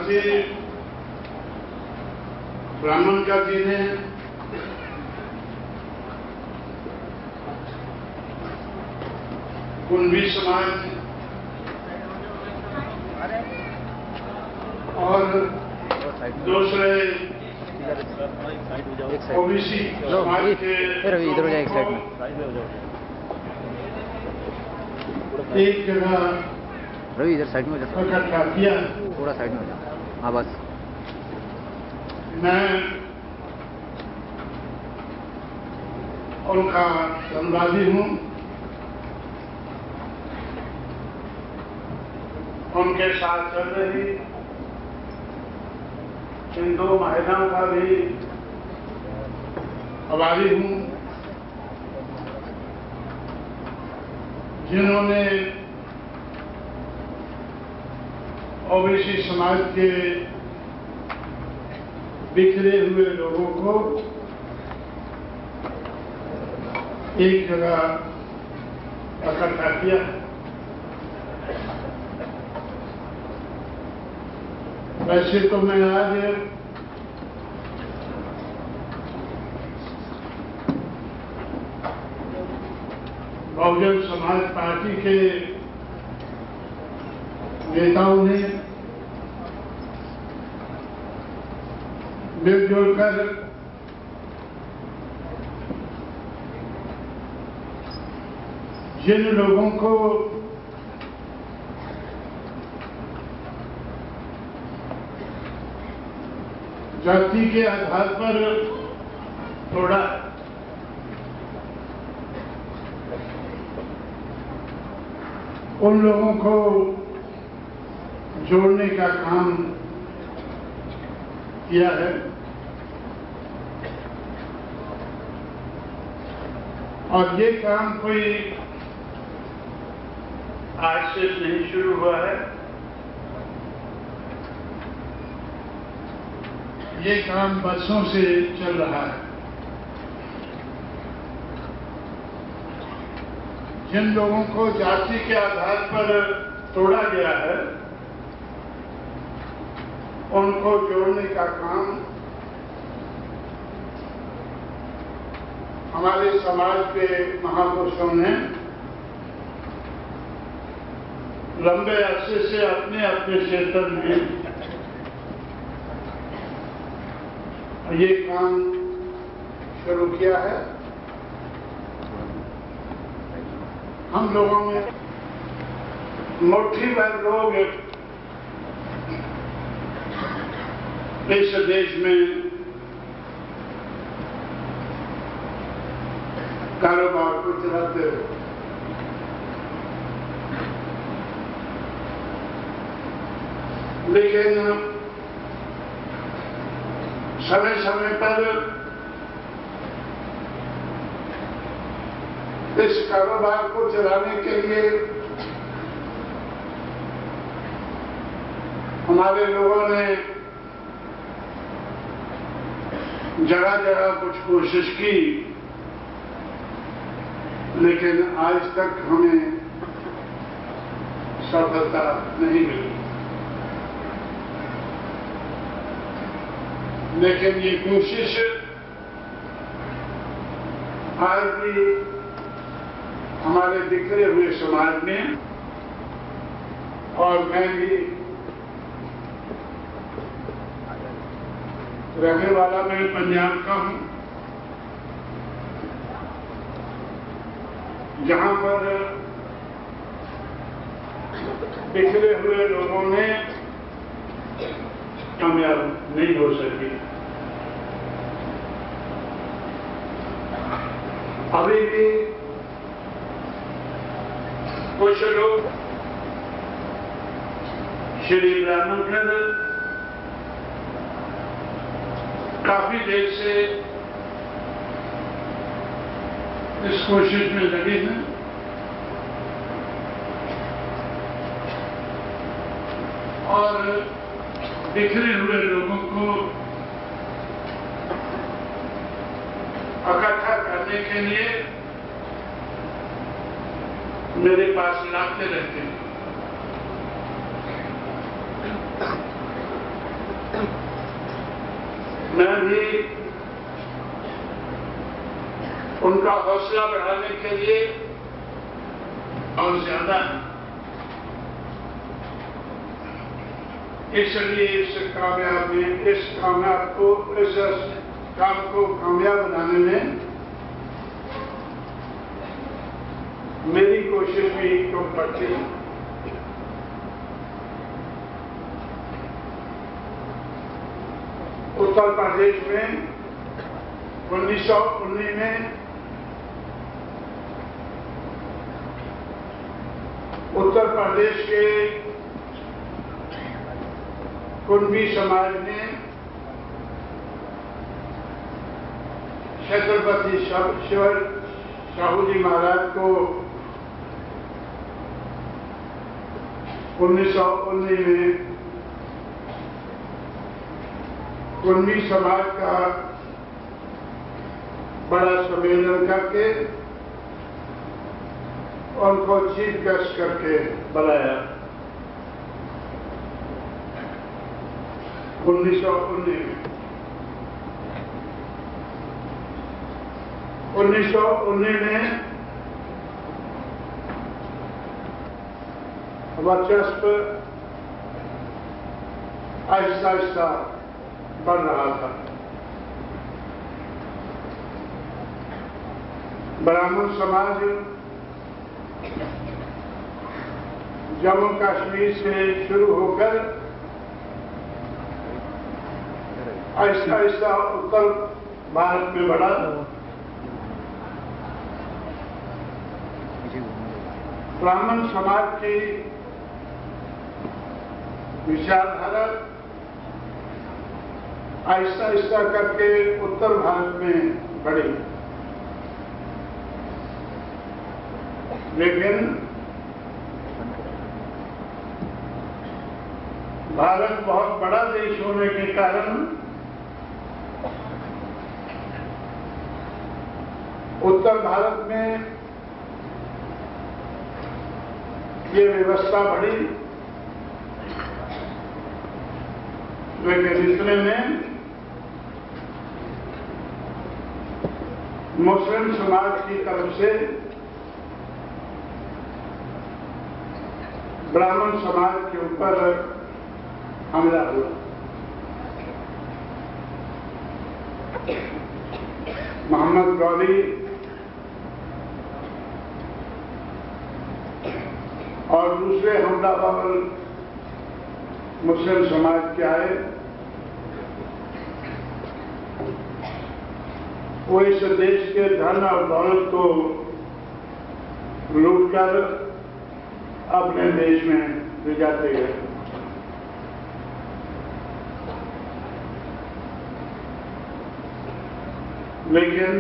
भारतीय ब्राह्मण का दिन है। कुंभी समाज और दूसरे ओबीसी समाज के इधर हो जाए, एक साइड में एक जगह रवि, इधर साइड में हो जा, इकट्ठा किया। थोड़ा साइड में हो जा। हाँ बस। मैं उनका धन्यवादी हूँ। उनके साथ चल रही हिंदू महिलाओं का भी आभारी हूँ, जिन्होंने ओबीसी समाज के बिखरे हुए लोगों को एक जगह इकट्ठा किया। वैसे तो मैं आज बहुजन समाज पार्टी के नेताओं ने मिलजुल कर जिन लोगों को जाति के आधार पर तोड़ा, उन लोगों को जोड़ने का काम किया है। और ये काम कोई आज से नहीं शुरू हुआ है। ये काम वर्षों से चल रहा है। जिन लोगों को जाति के आधार पर तोड़ा गया है, उनको जोड़ने का काम हमारे समाज के महापुरुषों ने लंबे अरसे से अपने अपने क्षेत्र में ये काम शुरू किया है। हम लोगों में मुट्ठी भर लोग इस देश में कारोबार को चलाते हैं। लेकिन समय समय पर इस कारोबार को चलाने के लिए हमारे लोगों ने जगह जगह कुछ कोशिश की, लेकिन आज तक हमें सफलता नहीं मिली। लेकिन ये कोशिश आज भी हमारे बिखरे हुए समाज में, और मैं भी रहने वाला मैं पंजाब का हूं, जहां पर बिखरे हुए लोगों ने कामयाब नहीं हो सकी। अभी भी कुछ लोग श्री ब्राह्मणगढ़ काफी देर से इस कोशिश में लगे हैं। और बिखरे हुए लोगों को इकट्ठा करने के लिए मेरे पास लाते रहते हैं। मैं भी उनका हौसला बढ़ाने के लिए और ज्यादा इसलिए इस काम को कामयाब बनाने में मेरी कोशिश भी कम पड़ती है। उत्तर प्रदेश में 1919 में उत्तर प्रदेश के कुणबी समाज ने छत्रपति शाहू जी महाराज को 1919 में कुणबी समाज का बड़ा सम्मेलन करके उनको चीफ गेस्ट करके बुलाया 1919 में। 1919 में वर्चस्व आहिस्ता आहिस्ता बढ़ रहा था। ब्राह्मण समाज जम्मू कश्मीर से शुरू होकर आहिस्ता आहिस्ता उत्तर भारत में बढ़ा। ब्राह्मण समाज की विचारधारा आहिस्ता आहिस्ता करके उत्तर भारत में बढ़ी, लेकिन भारत बहुत बड़ा देश होने के कारण उत्तर भारत में ये व्यवस्था बढ़ी, लेकिन इतने में मुस्लिम समाज की तरफ से ब्राह्मण समाज के ऊपर हमला हुआ। मोहम्मद गौरी और दूसरे हमलावर मुस्लिम समाज के आए। वो इस देश के धन और दौलत को लूटकर अपने देश में ले जाते गए। लेकिन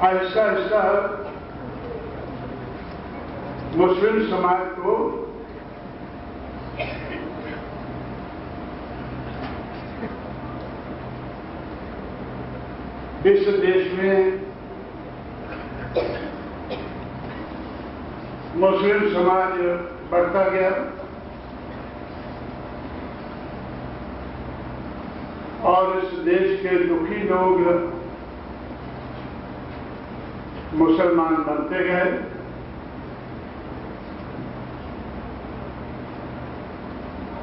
आहिस्ता आहिस्ता मुस्लिम समाज को इस देश में मुस्लिम समाज बढ़ता गया और इस देश के दुखी लोग मुसलमान बनते गए।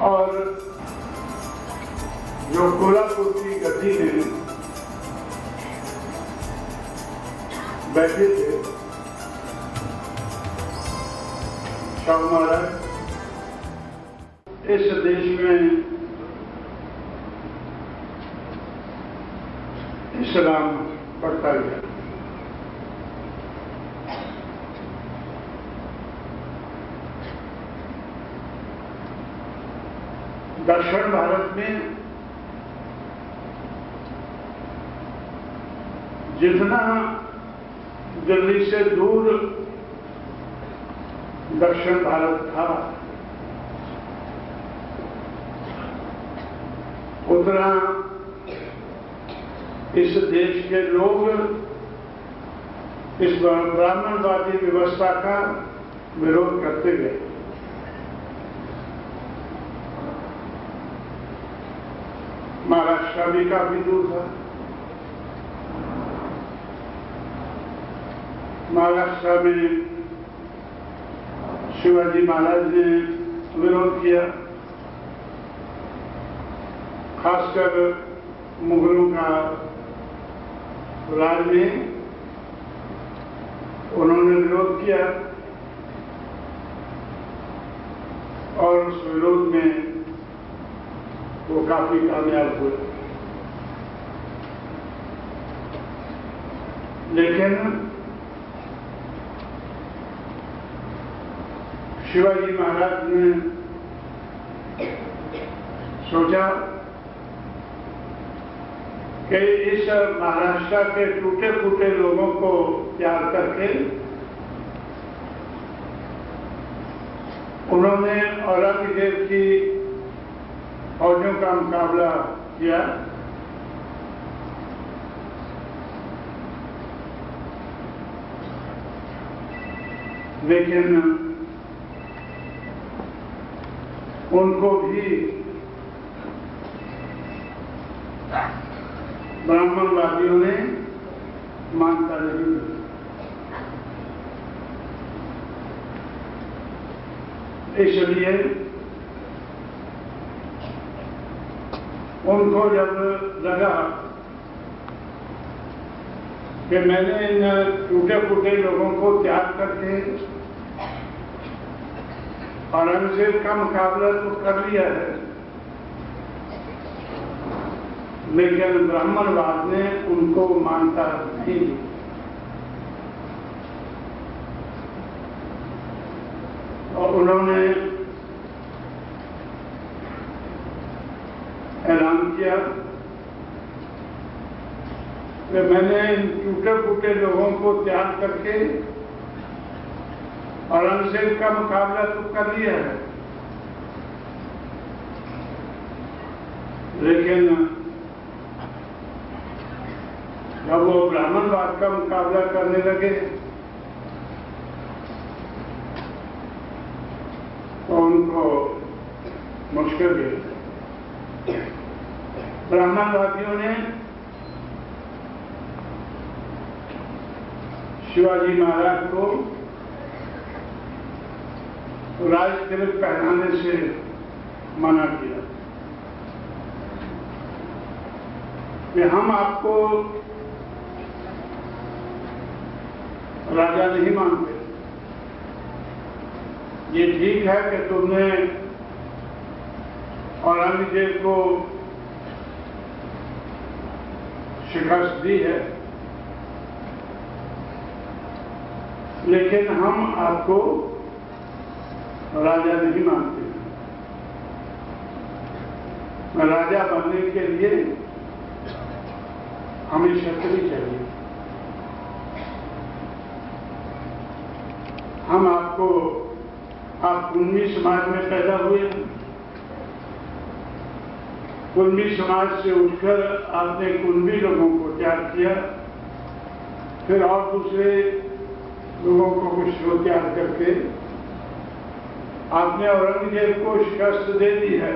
और जो कोल्हापुर की गद्दी में बैठे थे शाहू महाराज, इस देश में इस्लाम बढ़ता गया। दक्षिण भारत में जितना दिल्ली से दूर दक्षिण भारत था, उतना इस देश के लोग इस ब्राह्मणवादी व्यवस्था का विरोध करते गए। महाराष्ट्र भी काफी दूर था। महाराष्ट्र में शिवाजी महाराज ने विरोध किया, खासकर मुगलों का राज में उन्होंने विरोध किया और उस विरोध में वो काफी कामयाब हुए। लेकिन शिवाजी महाराज ने सोचा कि इस महाराष्ट्र के टूटे फूटे लोगों को तैयार करके उन्होंने औरंगजेब की फौजों का मुकाबला किया। लेकिन उनको भी ब्राह्मणवादियों ने मानता नहीं दी। इसलिए उनको जब लगा कि मैंने इन टूटे फूटे लोगों को त्याग करके औरंगजेब का मुकाबला तो कर लिया है, लेकिन ब्राह्मणवाद ने उनको मानता नहीं। और उन्होंने ऐलान किया कि मैंने इन टूटे फूटे लोगों को त्याग करके औरंगजेब का मुकाबला तो कर लिया है, लेकिन जब वो ब्राह्मणवाद का मुकाबला करने लगे तो उनको मुश्किल हुई। ब्राह्मणवादियों ने शिवाजी महाराज को राज तिलक पहनाने से मना किया कि हम आपको राजा नहीं मानते। ये ठीक है कि तुमने औरंगजेब को शिकस्त दी है, लेकिन हम आपको राजा नहीं मानते। राजा बनने के लिए हमें क्षत्रिय चाहिए। हम आपको, आप कुंभी समाज में पैदा हुए, कुंभी समाज से उठकर आपने कुंभी लोगों को त्याग किया, फिर और दूसरे लोगों को कुछ त्याग करके आपने औरंगजेब को शिकस्त दे दी है।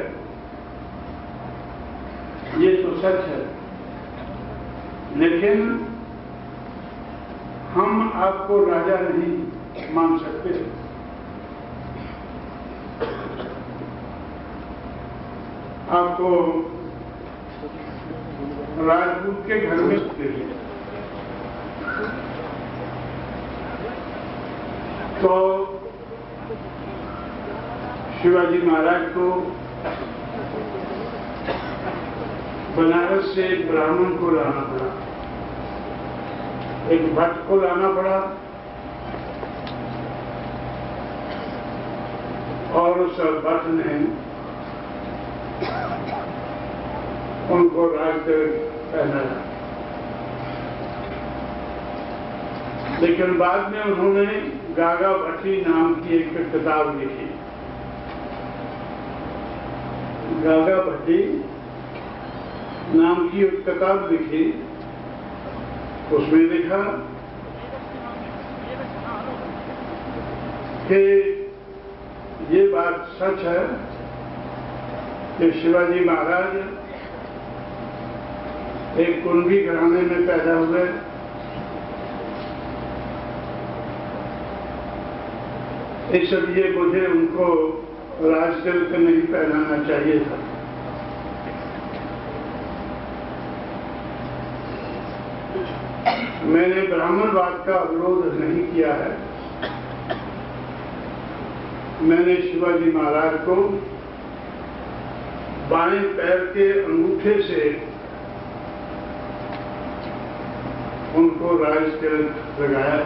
ये तो सच है, लेकिन हम आपको राजा नहीं मान सकते। आपको राजपूत के घर में देखिए तो शिवाजी महाराज को बनारस से एक ब्राह्मण को लाना पड़ा, एक भट्ट को लाना पड़ा, और उस भट्ट ने उनको राज तिलक पहनाया। लेकिन बाद में उन्होंने गागा भट्टी नाम की एक किताब लिखी। गागा भट्टी नाम की एक किताब लिखी, उसमें लिखा कि ये बात सच है कि शिवाजी महाराज एक कुंभी घराने में पैदा हुए। इसलिए मुझे उनको राजतिलक नहीं पहनाना चाहिए था। मैंने ब्राह्मणवाद का विरोध नहीं किया है। मैंने शिवाजी महाराज को बाएं पैर के अंगूठे से उनको राजतिलक लगाया।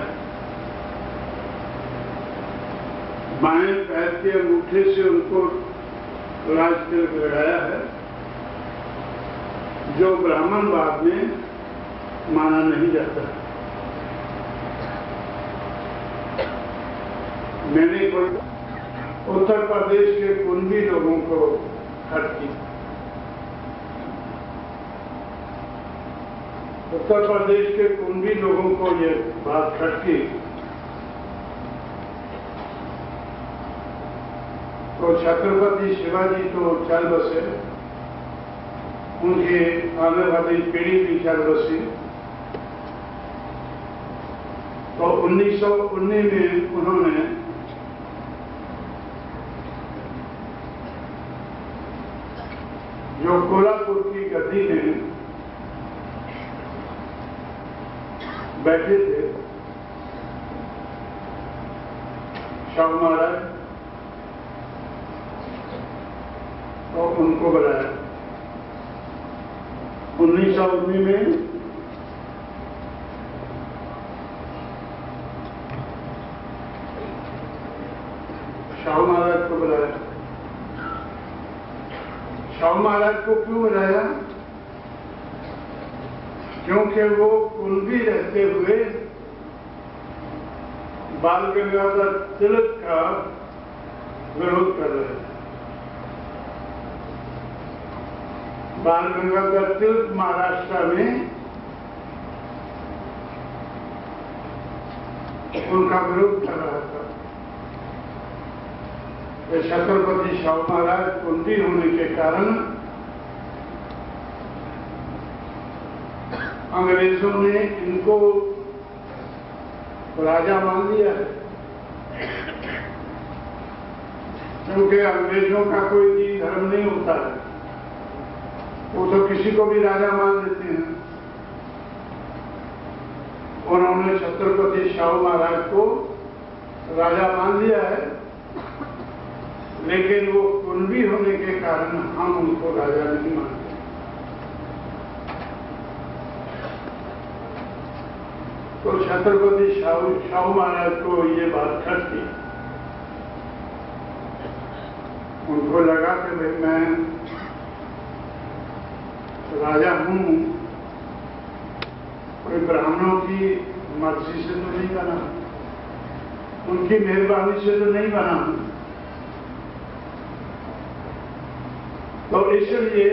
बाएं पैर के अंगूठे से उनको राजतिलक लगाया है, जो ब्राह्मणवाद में माना नहीं जाता। मैंने उत्तर प्रदेश के कुंभी लोगों को हट की। उत्तर प्रदेश के कुंभी लोगों को ये बात खटकी तो छत्रपति शिवाजी तो चल बसे, उनकी आने वाली पीढ़ी भी चल बसी। तो 1919 में उन्होंने जो कोल्हापुर की गद्दी में बैठे थे, शाहू महाराज, तो उनको बुलाया। 1919 में शाहू महाराज को बुलाया। शाहू महाराज को क्यों बुलाया? क्योंकि वो कुंभी रहते हुए बाल गंगाधर तिलक का विरोध कर रहे थे। बाल गंगाधर तिलक महाराष्ट्र में उनका विरोध कर रहा था। छत्रपति शाहू महाराज कुंभी होने के कारण अंग्रेजों ने इनको राजा मान लिया है, क्योंकि अंग्रेजों का कोई भी धर्म नहीं होता है, वो तो किसी को भी राजा मान लेते हैं। उन्होंने छत्रपति शाहू महाराज को राजा मान लिया है, लेकिन वो कुंभी होने के कारण हम उनको राजा नहीं मानते। तो छत्रपति शाहू महाराज को ये बात खटकी। उनको लगा कि भाई मैं राजा हूं, कोई ब्राह्मणों की मर्जी से तो नहीं बना, उनकी मेहरबानी से तो नहीं बना। तो इसलिए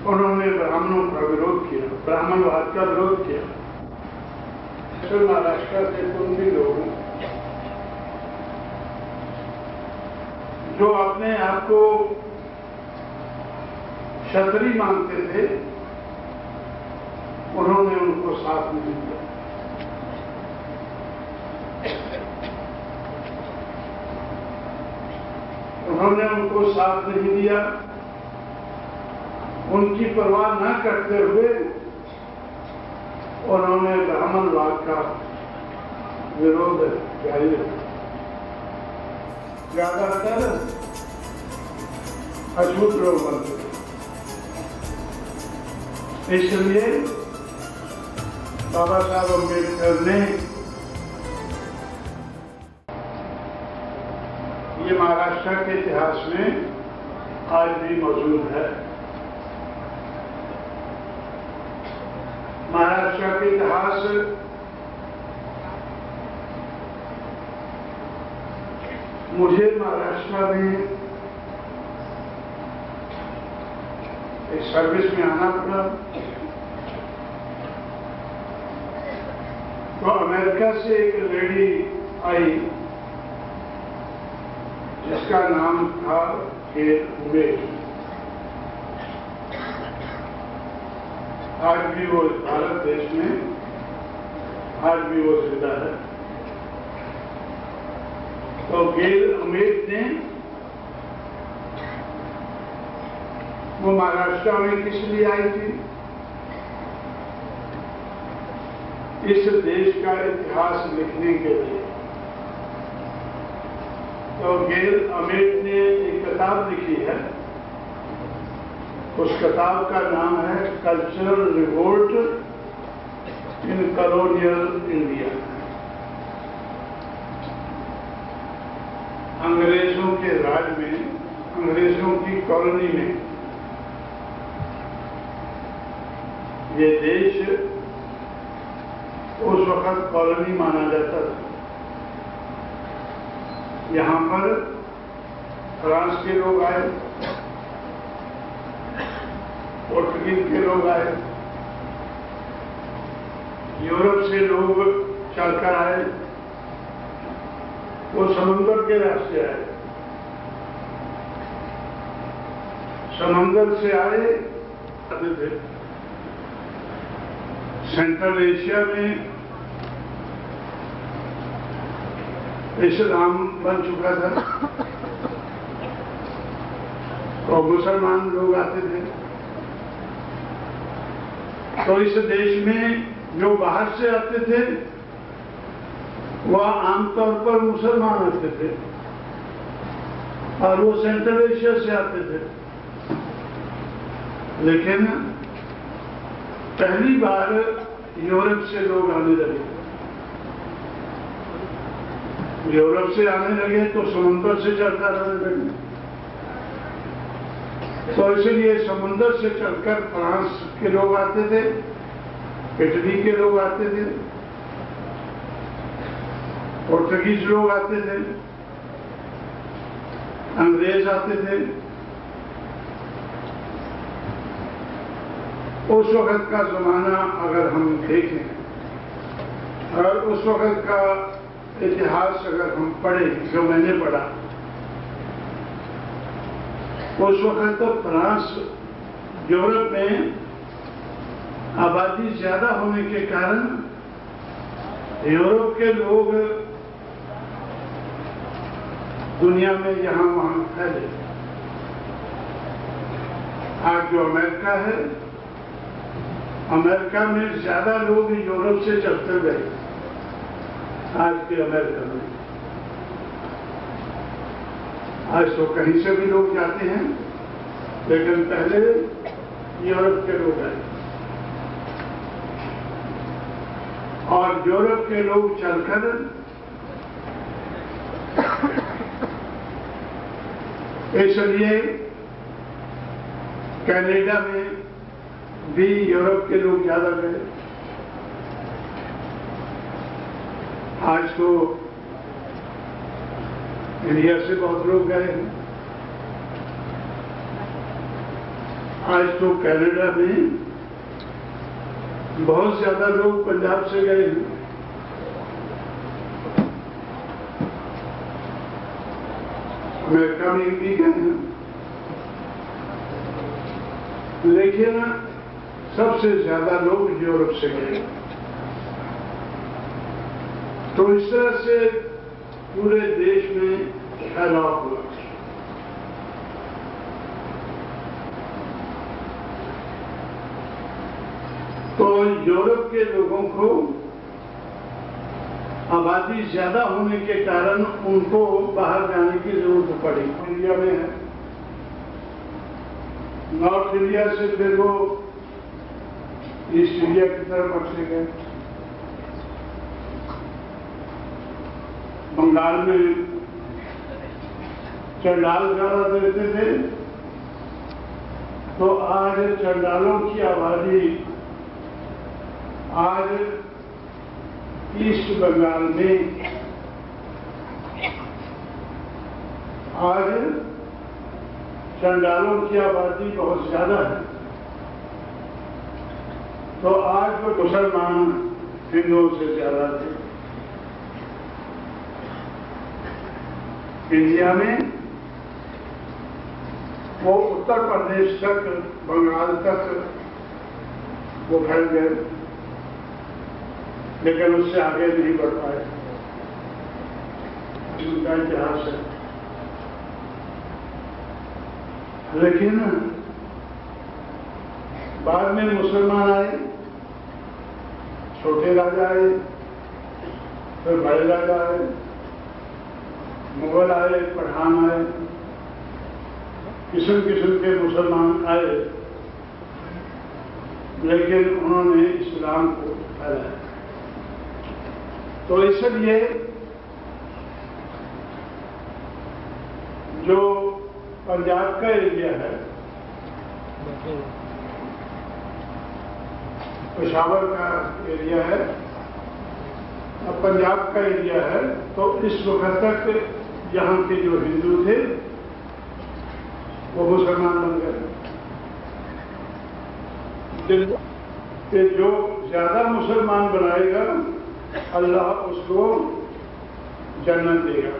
उन्होंने ब्राह्मणों का विरोध किया, ब्राह्मणवाद का विरोध किया। महाराष्ट्र के कुंभी लोग जो अपने आप को क्षत्रिय मानते थे, उन्होंने उनको साथ नहीं दिया। उन्होंने उनको साथ नहीं दिया। उनकी परवाह न करते हुए उन्होंने ब्राह्मणवाद का विरोध जारी रखा। ज्यादातर अछूत लोग बनते, इसलिए बाबा साहब अम्बेडकर ने ये महाराष्ट्र के इतिहास में आज भी मौजूद है। महाराष्ट्र के इतिहास मुझे महाराष्ट्र में एक सर्विस में आना पड़ा। तो अमेरिका से एक लेडी आई जिसका नाम था केट हुबे। आज भी वो भारत देश में आज भी वो जिंदा है। तो गेल अमेट ने वो महाराष्ट्र में किस लिए आई थी? इस देश का इतिहास लिखने के लिए। तो गेल अमेट ने एक किताब लिखी है, उस किताब का नाम है cultural revolt in colonial India. अंग्रेजों के राज में, अंग्रेजों की कॉलोनी में ये देश उस वक्त कॉलोनी माना जाता था। यहां पर फ्रांस के लोग आए, पोर्तुगीज के लोग आए, यूरोप से लोग चलकर आए, वो समुद्र के रास्ते आए, समुद्र से आए आते थे। सेंट्रल एशिया में इस्लाम बन चुका था, तो मुसलमान लोग आते थे। तो इस देश में जो बाहर से आते थे वह आमतौर पर मुसलमान आते थे और वो सेंट्रल एशिया से आते थे। लेकिन पहली बार यूरोप से लोग आने लगे। यूरोप से आने लगे तो समुद्र से चलकर आने लगे। तो इसलिए समुद्र से चलकर फ्रांस के लोग आते थे, इटली के लोग आते थे, पोर्तुगीज लोग आते थे, अंग्रेज आते थे। उस वक्त का जमाना अगर हम देखें और उस वक्त का इतिहास अगर हम पढ़ें, जो मैंने पढ़ा, उस वक्त तो फ्रांस यूरोप में आबादी ज्यादा होने के कारण यूरोप के लोग दुनिया में यहां वहां फैले। आज जो अमेरिका है, अमेरिका में ज्यादा लोग यूरोप से चलते गए। आज के अमेरिका में आज तो कहीं से भी लोग जाते हैं, लेकिन पहले यूरोप के लोग आए और यूरोप के लोग चलकर इसलिए कनाडा में भी यूरोप के लोग ज्यादा गए। आज तो इंडिया से बहुत लोग गए हैं। आज तो कनाडा में बहुत ज्यादा लोग पंजाब से गए हैं। अमेरिका में भी गए हैं। लेकिन सबसे ज्यादा लोग यूरोप से गए। तो इस तरह से पूरे देश में फैलाव हुआ। तो यूरोप के लोगों को आबादी ज्यादा होने के कारण उनको बाहर जाने की जरूरत पड़ी। इंडिया में है, नॉर्थ इंडिया से फिर वो ईस्ट इंडिया की तरफ बसे गए। बंगाल में चंडाल ज्यादा रहते थे, तो आज चंडालों की आबादी आज ईस्ट बंगाल में आज चंडालों की आबादी बहुत ज्यादा है। तो आज वो मुसलमान हिंदुओं से ज्यादा थे। इंडिया में वो उत्तर प्रदेश तक, बंगाल तक वो फैल गए, लेकिन उससे आगे नहीं बढ़ पाए। उनका इतिहास है। लेकिन बाद में मुसलमान आए, छोटे राजा आए, फिर बड़े राजा आए, मुगल आए, पठान आए, किस्म किस्म के मुसलमान आए, लेकिन उन्होंने इस्लाम को फैलाया। तो इसलिए जो पंजाब का एरिया है, पेशावर का एरिया है, अब पंजाब का एरिया है, तो इस वक्त तक यहाँ के जो हिंदू थे वो मुसलमान बन गए। कि जो ज्यादा मुसलमान बनाएगा अल्लाह उसको जन्नत देगा।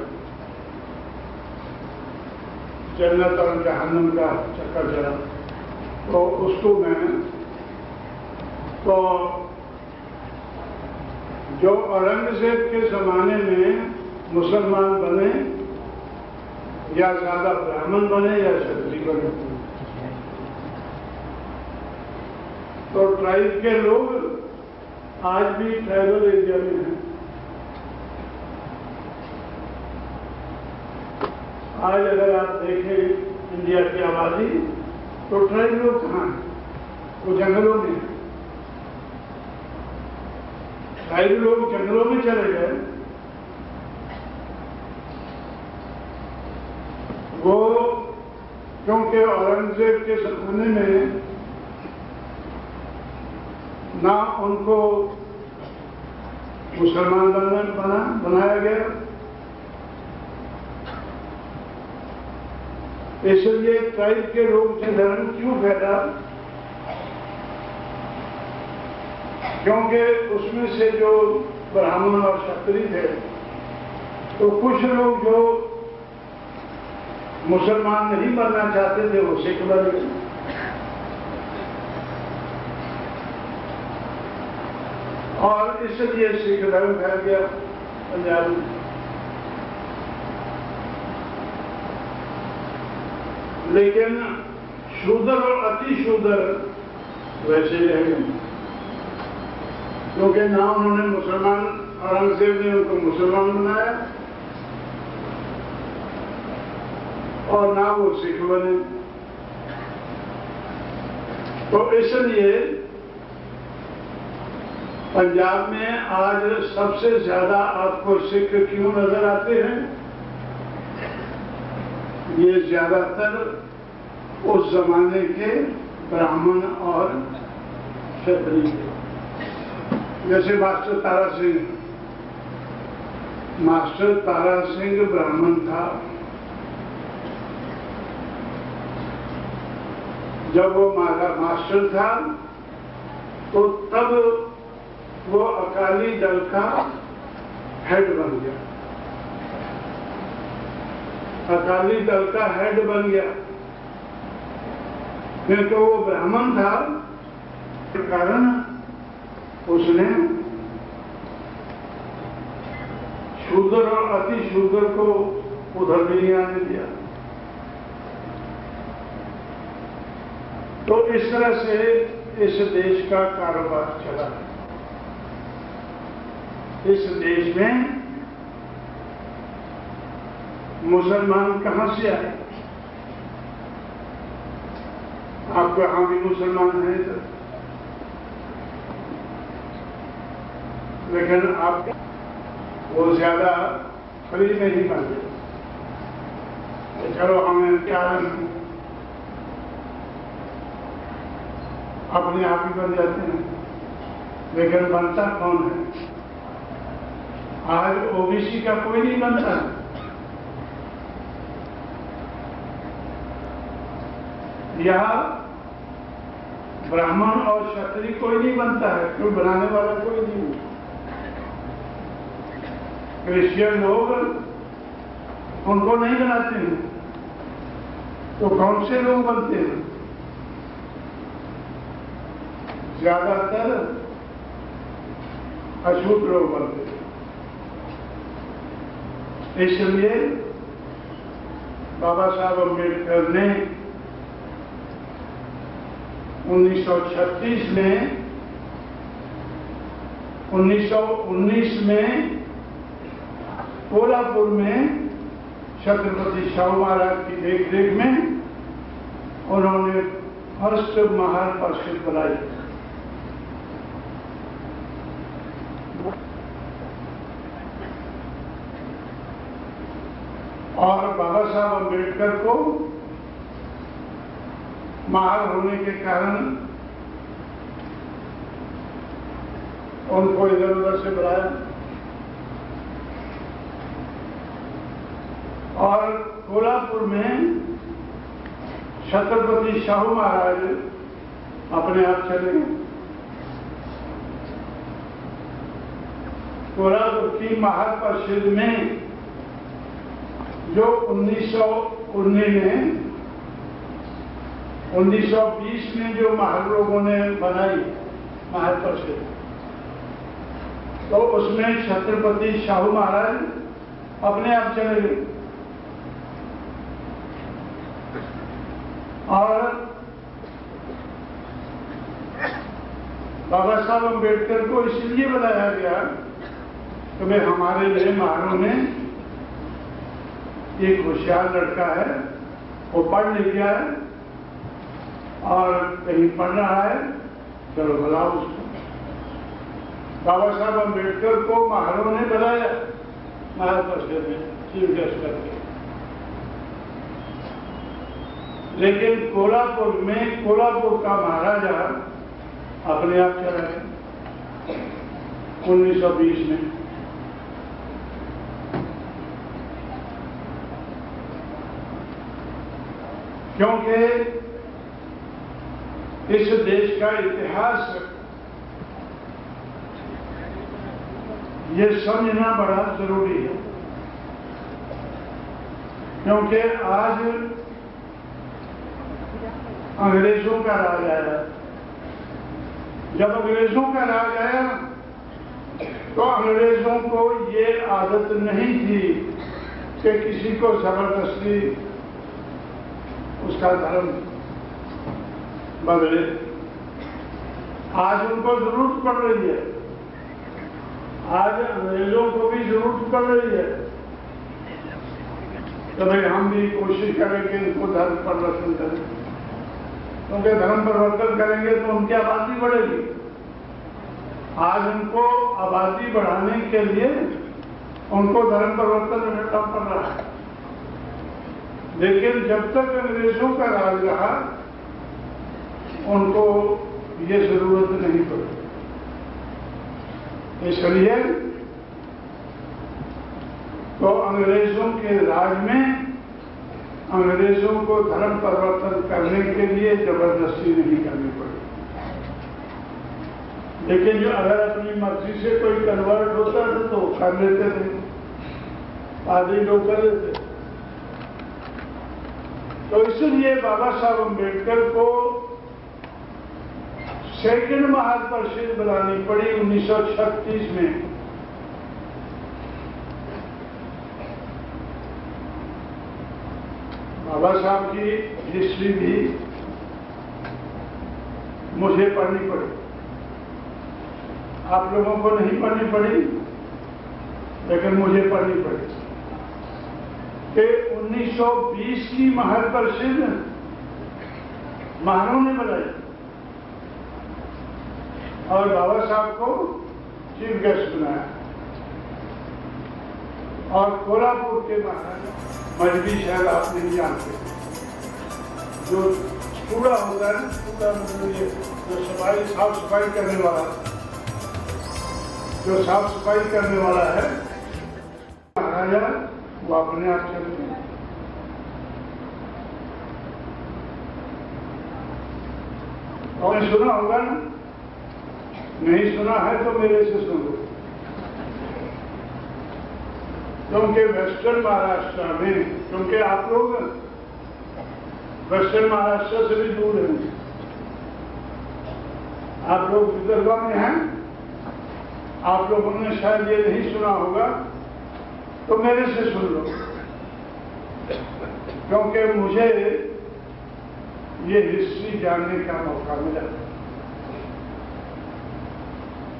जन्नत और जहन्नम का चक्कर चला, तो उसको मैं तो जो औरंगजेब के जमाने में मुसलमान बने, या ज्यादा ब्राह्मण बने या क्षत्रिय बने, तो ट्राइब के लोग आज भी ट्राइबल एरिया में हैं। आज अगर आप देखें इंडिया की आबादी, तो ट्राइब लोग कहाँ हैं? वो जंगलों में हैं। ट्राइब लोग जंगलों में चले गए, वो क्योंकि औरंगजेब के जमाने में ना उनको मुसलमान बनाया गया, इसलिए ट्राइब के लोग से धर्म क्यों फैला? क्योंकि उसमें से जो ब्राह्मण और क्षत्रिय थे, तो कुछ लोग जो मुसलमान नहीं बनना चाहते थे वो सिख बन गए। और इसलिए सिख धर्म फैल गया पंजाब में। लेकिन शूद्र और अति शूद्र वैसे ही रह गए, क्योंकि ना उन्होंने मुसलमान, औरंगजेब ने उनको मुसलमान बनाया और ना वो सिख बने। तो इसलिए पंजाब में आज सबसे ज्यादा आपको सिख क्यों नजर आते हैं? ये ज्यादातर उस जमाने के ब्राह्मण और क्षत्रिय, जैसे मास्टर तारा सिंह ब्राह्मण था। जब वो मास्टर था तो तब वो अकाली दल का हेड बन गया। अकाली दल का हेड बन गया क्योंकि वो ब्राह्मण था, के कारण उसने शूद्र और अति शूद्र को उधर नहीं आने दिया। तो इस तरह से इस देश का कारोबार चला। इस देश में मुसलमान कहां से आए? आपको यहां भी मुसलमान हैं तो, लेकिन आप वो ज्यादा फ्री में नहीं बनते। चलो हमें क्या अपने आप ही बन जाते हैं, लेकिन बनता कौन है? आज ओबीसी का कोई नहीं बनता। यह ब्राह्मण और क्षत्रिय कोई नहीं बनता है, क्यों? बनाने वाला कोई नहीं। क्रिश्चियन लोग उनको नहीं बनाते हैं, तो कौन से लोग बनते हैं? ज्यादातर अछूत लोग बनते थे। इसलिए बाबा साहब अम्बेडकर ने 1936 में 1919 में कोल्हापुर में छत्रपति शाहू महाराज की देखरेख में उन्होंने फर्स्ट महार परिषद बनाई। और बाबा साहब अम्बेडकर को महार होने के कारण उनको इधर उधर से बुलाया और कोल्हापुर में छत्रपति शाहू महाराज अपने आप चले गए। कोल्हापुर की महार परिषद में जो 1920 में जो महार लोगों ने बनाई महार परिषद, तो उसमें छत्रपति शाहू महाराज अपने आप चले गए और बाबा साहब अम्बेडकर को इसलिए बनाया गया कि भाई हमारे लिए महारों में एक होशियार लड़का है, वो पढ़ लिख गया है और कहीं पढ़ रहा है, चलो बुलाओ उसको। बाबा साहब अम्बेडकर को महारों ने बुलाया महार परिषद में चीफ गेस्ट करके, लेकिन कोल्हापुर का महाराजा अपने आप चला गया 1920 में। क्योंकि इस देश का इतिहास ये समझना बड़ा जरूरी है, क्योंकि आज अंग्रेजों का राज आया। जब अंग्रेजों का राज आया तो अंग्रेजों को ये आदत नहीं थी कि किसी को जबरदस्ती उसका धर्म बदले। आज उनको जरूरत पड़ रही है, आज अंग्रेजों को भी जरूरत पड़ रही है तो भाई हम भी कोशिश करें कि इनको धर्म परिवर्तन करें, क्योंकि धर्म परिवर्तन करेंगे तो उनकी आबादी बढ़ेगी। आज उनको आबादी बढ़ाने के लिए उनको धर्म परिवर्तन करना पड़ रहा है, लेकिन जब तक अंग्रेजों का राज रहा उनको ये जरूरत नहीं पड़ी। इसलिए तो अंग्रेजों के राज में अंग्रेजों को धर्म परिवर्तन करने के लिए जबरदस्ती नहीं करनी पड़ी। लेकिन जो अगर अपनी मर्जी से कोई कन्वर्ट होता था तो कर लेते थे, पादरी लोग कर लेते। तो इसलिए बाबा साहब अम्बेडकर को सेकंड महार परिषद बनानी पड़ी 1936 में। बाबा साहब की हिस्ट्री भी मुझे पढ़नी पड़ी, आप लोगों को नहीं पढ़नी पड़ी, लेकिन मुझे पढ़नी पड़ी कि 1920 की महार परिषद महारों ने बनाई और बाबा साहब को चीफ गेस्ट बनाया। और कोल्हापुर के महाराजा मजबी शायद आप नहीं जानते, जो कूड़ा होता है, कूड़ा मतलब ये जो साफ सफाई करने वाला, जो साफ सफाई करने वाला है महाराजा, वो अपने आप चल गए। और सुना होगा ना, नहीं सुना है तो मेरे से सुन लो। क्योंकि वेस्टर्न महाराष्ट्र में, क्योंकि आप लोग वेस्टर्न महाराष्ट्र से भी दूर हैं, आप लोग विदर्भा में हैं, आप लोगों ने शायद ये नहीं सुना होगा, तो मेरे से सुन लो, क्योंकि मुझे ये हिस्ट्री जानने का मौका मिला।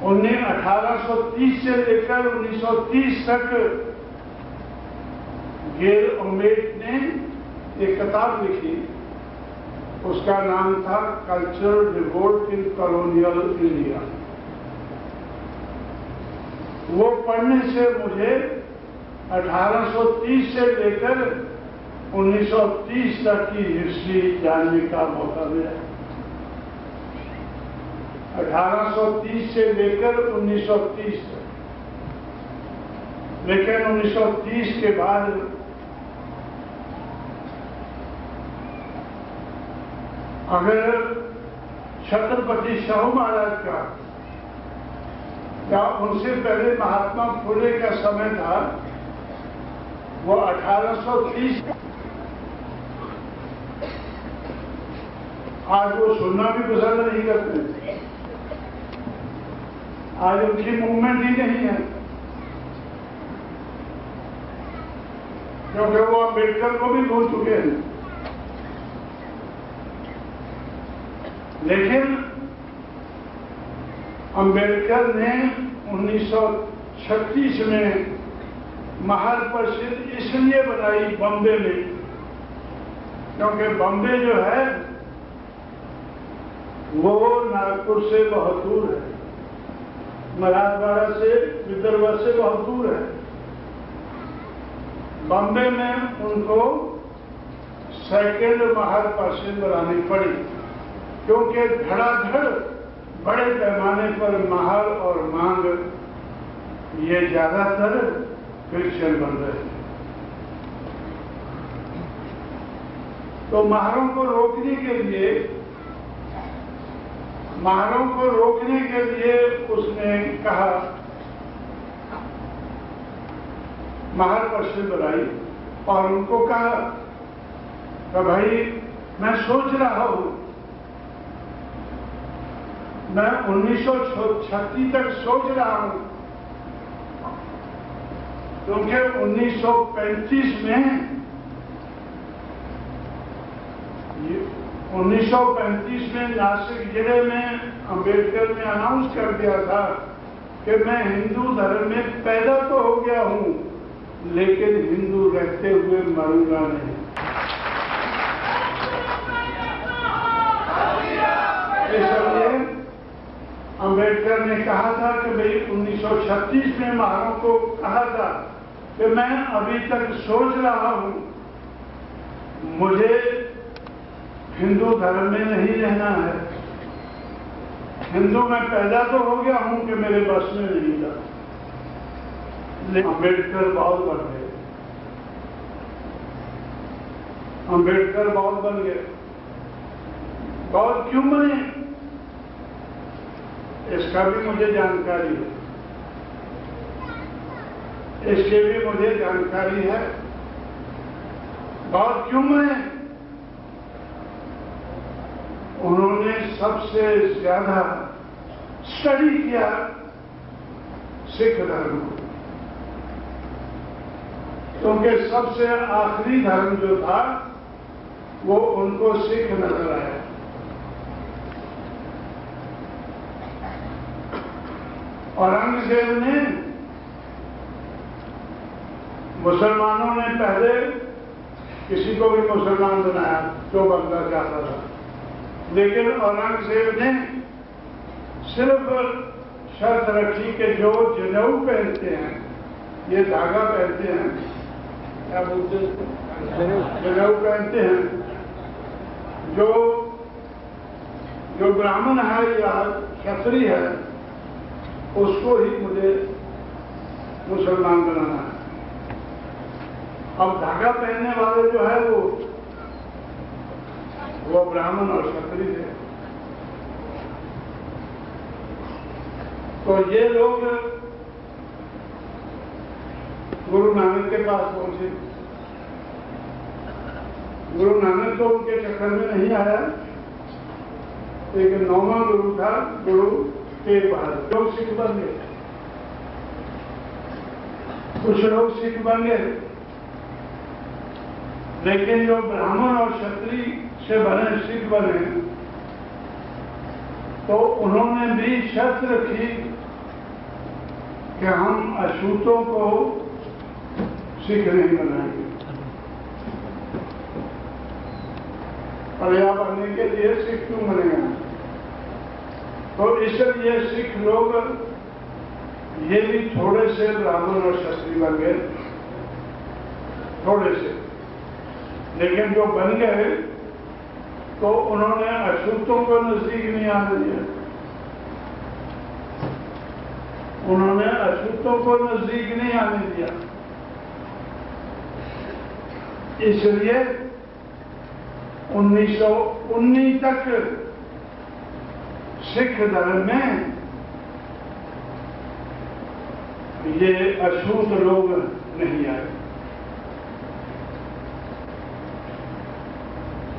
1830 से लेकर 1930 तक गेल ओमेट ने एक किताब लिखी, उसका नाम था cultural revolt in colonial India. वो पढ़ने से मुझे 1830 से लेकर 1930 तक की हिस्ट्री जानने का मौका मिला। 1830 से लेकर 1930 तक। लेकिन 1930 के बाद अगर छत्रपति शाहू महाराज का या उनसे पहले महात्मा फुले का समय था, वो 1830, आज वो सुनना भी पसंद नहीं करते। आज उनकी मूवमेंट ही नहीं है, क्योंकि वो अम्बेडकर को भी भूल चुके हैं। लेकिन अम्बेडकर ने 1936 में महल परिषद इसलिए बनाई बॉम्बे में, क्योंकि बॉम्बे जो है वो नागपुर से बहुत दूर है, मराठवाड़ा से, विदर्भ से बहुत दूर है। बॉम्बे में उनको सेकेंड महल परिषद बनानी पड़ी, क्योंकि धड़ाधड़ बड़े पैमाने पर महल और मांग ये ज्यादातर क्रिश्चियन बन रहे थे। तो महलों को रोकने के लिए उसने कहा, महल परिषद बनाई और उनको कहा कि भाई मैं सोच रहा हूं, मैं 1936 तक सोच रहा हूं, क्योंकि 1935 में नासिक जिले में अम्बेडकर ने अनाउंस कर दिया था कि मैं हिंदू धर्म में पैदा तो हो गया हूं, लेकिन हिंदू रहते हुए मरूंगा नहीं। इसलिए अम्बेडकर ने कहा था कि भाई 1936 में महलों को कहा था कि मैं अभी तक सोच रहा हूं, मुझे हिंदू धर्म में नहीं रहना है। हिंदू में पैदा तो हो गया हूं कि मेरे बस में नहीं था। लेकिन अम्बेडकर बहुत बन गए, अम्बेडकर बहुत बन गए। बहुत क्यों बने, इसका भी मुझे जानकारी है, इसके भी मुझे जानकारी है। बहुत क्यों बने, उन्होंने सबसे ज्यादा स्टडी किया सिख धर्म को, क्योंकि सबसे आखिरी धर्म जो था वो उनको सिख नजर आया। औरंगजेब ने, मुसलमानों ने पहले किसी को भी मुसलमान बनाया जो बनना चाहता था, लेकिन औरंगजेब ने सिर्फ शर्त रखी कि जो जनेऊ पहनते हैं, ये धागा पहनते हैं, क्या बोलते हैं, जनेऊ पहनते हैं, जो ब्राह्मण है या क्षत्रिय है, उसको ही मुझे मुसलमान बनाना है। अब धागा पहनने वाले जो है वो ब्राह्मण और क्षत्रिय थे। तो ये लोग गुरु नानक के पास पहुंचे। गुरु नानक तो उनके चक्कर में नहीं आया, एक 9वां गुरु था, गुरु तेग बहादुर। लोग सिख बन गए, कुछ लोग सिख बन गए, लेकिन जो ब्राह्मण और क्षत्रिय से बने सिख बने, तो उन्होंने भी शर्त रखी कि हम अछूतों को सिख नहीं बनाएंगे। पर्याय बनने के लिए सिख क्यों बनेगा? तो इसलिए सिख लोग ये भी थोड़े से ब्राह्मण और क्षत्रिय बन गए, थोड़े से, लेकिन जो बन गए तो उन्होंने अछूतों को नजदीक नहीं आने दिया, उन्होंने अछूतों को नजदीक नहीं आने दिया। इसलिए 1919 तक सिख धर्म में ये अछूत लोग नहीं आए।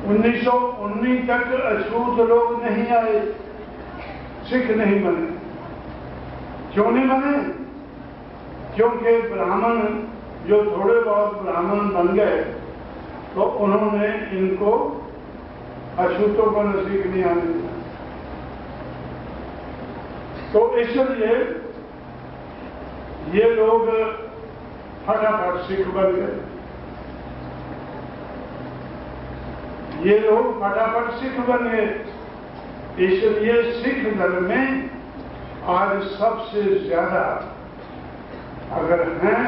1919 तक अछूत लोग नहीं आए, सिख नहीं बने। क्यों नहीं बने? क्योंकि ब्राह्मण, जो थोड़े बहुत ब्राह्मण बन गए, तो उन्होंने इनको अछूतों को नजदीक नहीं आने दिया। तो इसलिए ये लोग फटाफट सिख बन गए, ये लोग फटाफट सिख बन गए। इसलिए सिख धर्म में आज सबसे ज्यादा अगर हैं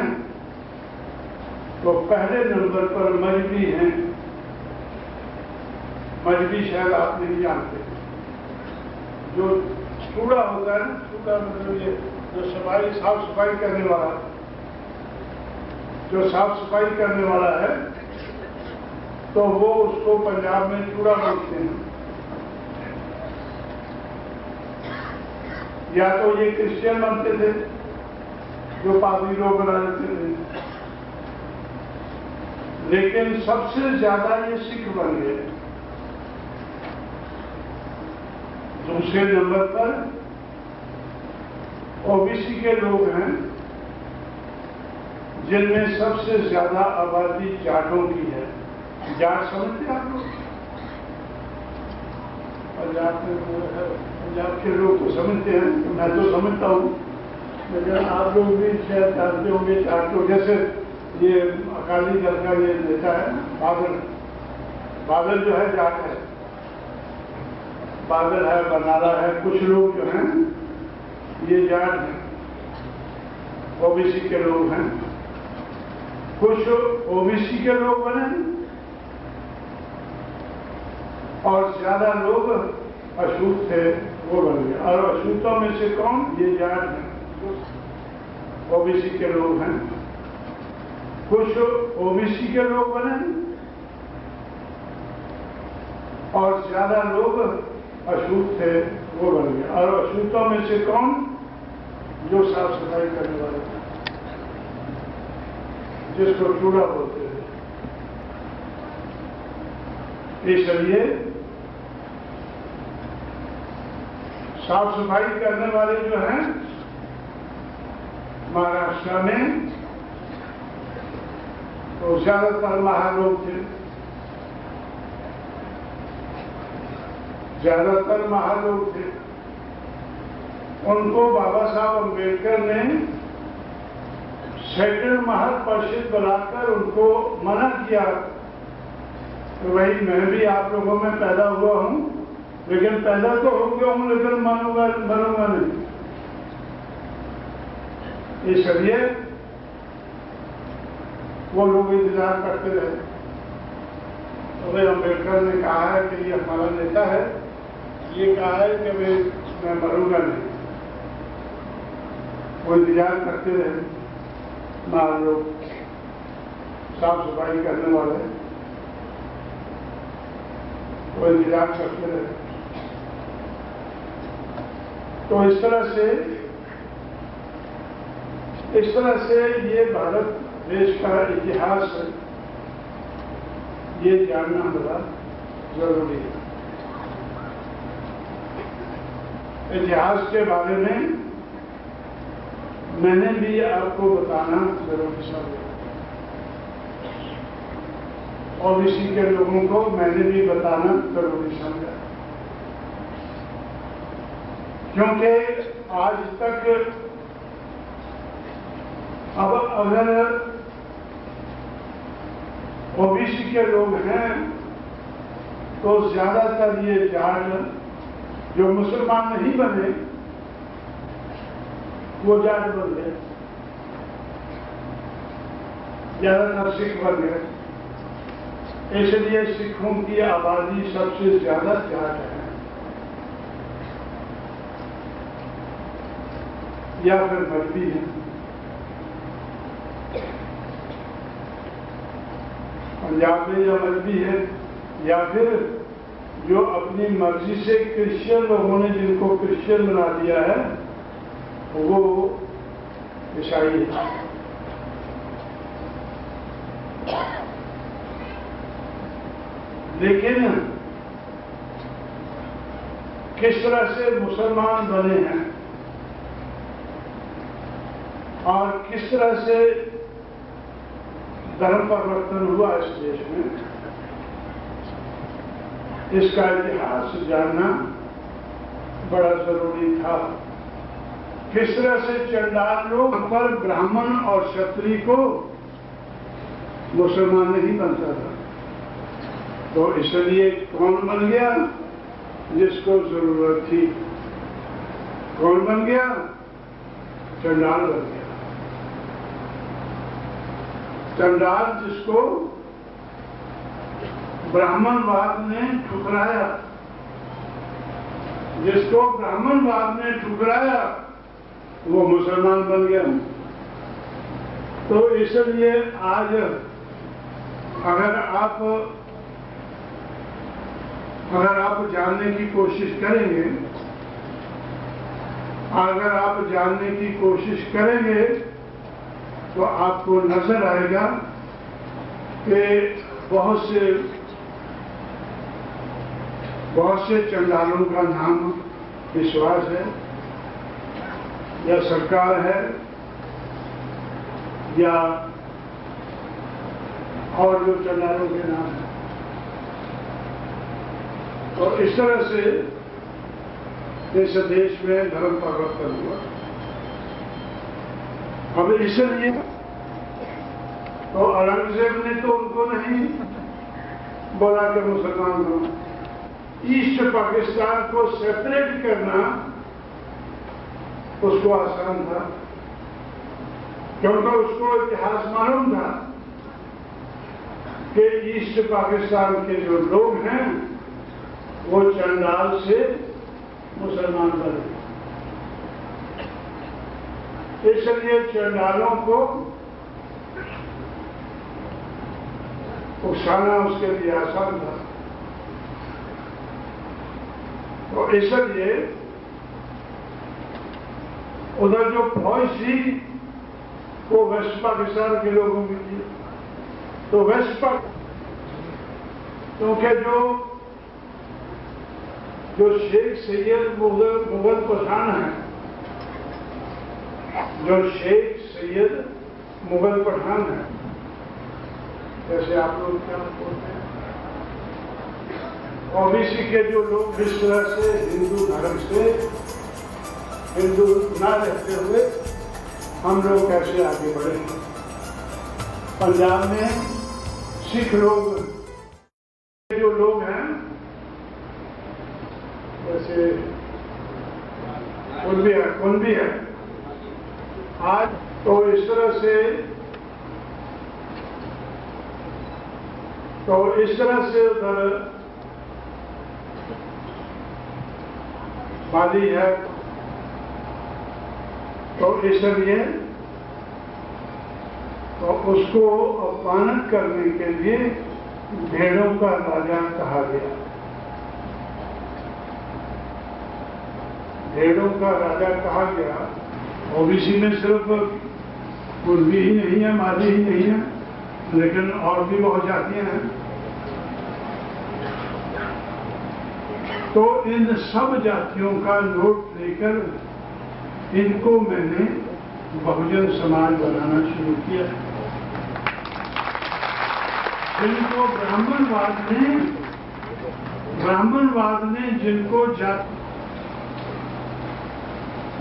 तो पहले नंबर पर मजहबी हैं। मजहबी शायद आप नहीं जानते, जो चूड़ा होता है ना, चूड़ा मतलब ये जो साफ सफाई करने वाला, जो साफ सफाई करने वाला है, तो वो उसको पंजाब में चूड़ा बोलते हैं। या तो ये क्रिश्चियन बनते थे, जो पादरी लोग बना देते थे, लेकिन सबसे ज्यादा ये सिख बन गए। दूसरे नंबर पर ओबीसी के लोग हैं, जिनमें सबसे ज्यादा आबादी जाटों की है। जाट समझते हैं आप लोग? पंजाब में वो है, पंजाब के लोग तो समझते हैं, मैं तो समझता हूँ, लेकिन आप लोग भी शायद जानते होंगे जाट लोग। जैसे ये अकाली दल का ये नेता है बादल, बादल जो है जाट है, बादल है, बनाला है, कुछ लोग जो हैं ये जाट हैं, ओबीसी के लोग हैं। कुछ ओबीसी के लोग बने और ज्यादा लोग अछूत थे, वो बन गए। और अछूतों में से कौन? ये जाट हैं, ओबीसी के लोग हैं। कुछ ओबीसी के लोग बने और ज्यादा लोग अछूत थे, वो बन गए। और अछूतों में से कौन? जो साफ सफाई करने वाले, जिसको चूड़ा बोलते हैं। इसलिए साफ सफाई करने वाले जो हैं महाराष्ट्र में, तो ज्यादातर महालोग थे, ज्यादातर महालोग थे। उनको बाबा साहब अम्बेडकर ने सेकंड महल परिषद बनाकर उनको मना किया तो भाई मैं भी आप लोगों में पैदा हुआ हूं, लेकिन पैदा तो हो गया हूं, लेकिन बनूंगा नहीं। इसलिए वो लोग इंतजार करते रहे। तो भाई अम्बेडकर ने कहा है कि ये हमारा नेता है, ये कहा है कि भाई मैं मरूंगा नहीं। वो इंतजार करते रहे, मान लोग साफ सफाई करने वाले, वो इंतजार करते रहे। तो इस तरह से ये भारत देश का इतिहास ये जानना बड़ा जरूरी है। इतिहास के बारे में मैंने भी आपको बताना जरूरी समझा। ओबीसी के लोगों को मैंने भी बताना जरूरी समझा, क्योंकि आज तक अब अगर ओबीसी के लोग हैं तो ज्यादातर ये जाट जो मुसलमान नहीं बने वो जाट बन गए, ज्यादातर सिख बन गए। इसलिए सिखों की आबादी सबसे ज्यादा जाट है, या फिर मजबी है। पंजाब में या मजबी है, या फिर जो अपनी मर्जी से क्रिश्चियन लोगों ने जिनको क्रिश्चियन बना दिया है वो ईसाई है। लेकिन किस तरह से मुसलमान बने हैं और किस तरह से धर्म परिवर्तन हुआ इस देश में, इसका इतिहास जानना बड़ा जरूरी था। किस तरह से चंडाल लोग पर ब्राह्मण और क्षत्रिय को मुसलमान नहीं बनता था, तो इसलिए कौन बन गया जिसको जरूरत थी? कौन बन गया? चंडाल बन गया। चंडाल जिसको ब्राह्मणवाद ने ठुकराया, जिसको ब्राह्मणवाद ने ठुकराया वो मुसलमान बन गया। तो इसलिए आज अगर आप जानने की कोशिश करेंगे, तो आपको नजर आएगा कि बहुत से चंडालों का नाम विश्वास है या सरकार है या और जो चंडालों के नाम है। तो इस तरह से इस देश में धर्म परिवर्तन हुआ। अब इसलिए तो औरंगजेब ने तो उनको नहीं बोला कि मुसलमान बनो। ईस्ट पाकिस्तान को सेपरेट करना उसको आसान था, क्योंकि उसको इतिहास मालूम था कि ईस्ट पाकिस्तान के जो लोग हैं वो चंडाल से मुसलमान बने। इसलिए चंडालों को उकसाना उसके लिए आसान था। तो इसलिए उधर जो फौज थी वो वेस्ट पाकिस्तान के लोगों की थी। तो वेस्ट पाक क्योंकि जो शेख सैयद मुगल पठान है, जो शेख सैयद मुगल पठान है, जैसे आप लोग क्या बोलते हैं, ओबीसी के जो लोग जिस तरह से हिंदू धर्म से हिंदू ना रहते हुए हम लोग कैसे आगे बढ़े। पंजाब में सिख लोग जो लोग हैं, जैसे कुंभी है आज, तो इस तरह से उधर माली है। तो इसलिए तो उसको अपमानित करने के लिए भेड़ों का राजा कहा गया। भेड़ों का राजा कहा गया। ओबीसी में सिर्फ कुर्मी ही नहीं है, माली ही नहीं है, लेकिन और भी बहुत जातियां हैं। तो इन सब जातियों का नोट लेकर इनको मैंने बहुजन समाज बनाना शुरू किया। जिनको ब्राह्मणवाद ने जिनको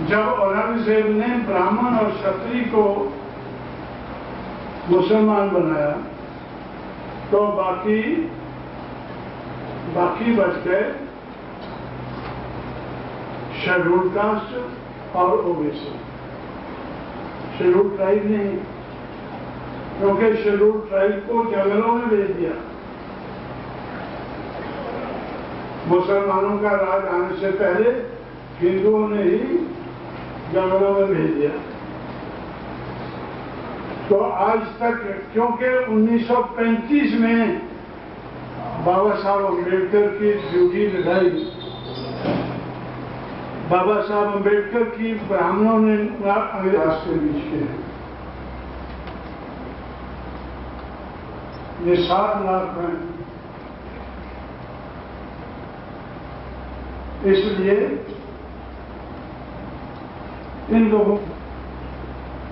जब औरंगजेब ने ब्राह्मण और क्षत्रिय को मुसलमान बनाया तो बाकी बच गए शेड्यूल कास्ट और ओबीसी। शेड्यूल ट्राइब नहीं, क्योंकि शेड्यूल ट्राइब को जंगलों में भेज दिया। मुसलमानों का राज आने से पहले हिंदुओं ने ही जंगलों में भेज दिया। तो आज तक, क्योंकि 1935 में बाबा साहब अम्बेडकर की ड्यूटी लगाई, बाबा साहब अम्बेडकर की ब्राह्मणों ने अंग्रेज के बीच के ये 7 लाख हैं। इसलिए इन लोगों,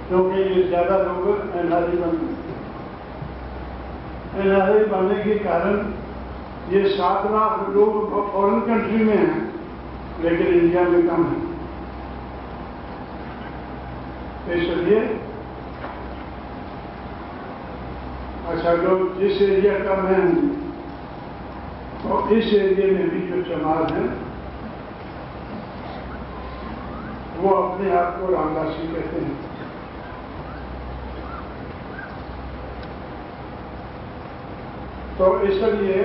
क्योंकि ये ज्यादा लोग एनआरआई बनने के कारण ये 7 लाख लोग फॉरेन कंट्री में हैं, लेकिन इंडिया में कम है। इसलिए अच्छा, लोग जिस एरिया का मैं हूं तो इस एरिया में भी जो समाज है वो अपने आप को रामदासी कहते हैं। तो इसलिए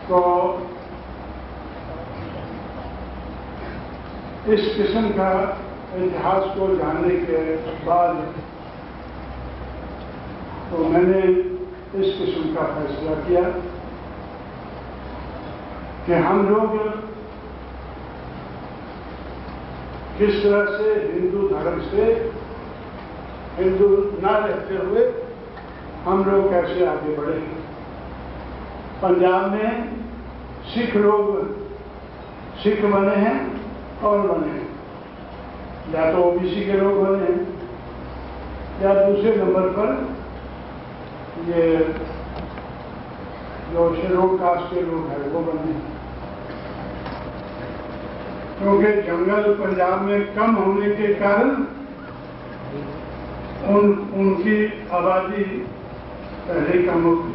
तो इस किस्म का इतिहास को जानने के बाद तो मैंने इस किस्म का फैसला किया कि हम लोग किस तरह से हिंदू धर्म से हिंदू ना रहते हुए हम लोग कैसे आगे बढ़ेंगे। पंजाब में सिख लोग सिख बने हैं और बने हैं, या तो ओबीसी के लोग बने हैं या दूसरे नंबर पर ये जो शेड्यूल कास्ट के लोग हैं वो बने हैं। क्योंकि जंगल पंजाब में कम होने के कारण उनकी आबादी पहले कम होगी।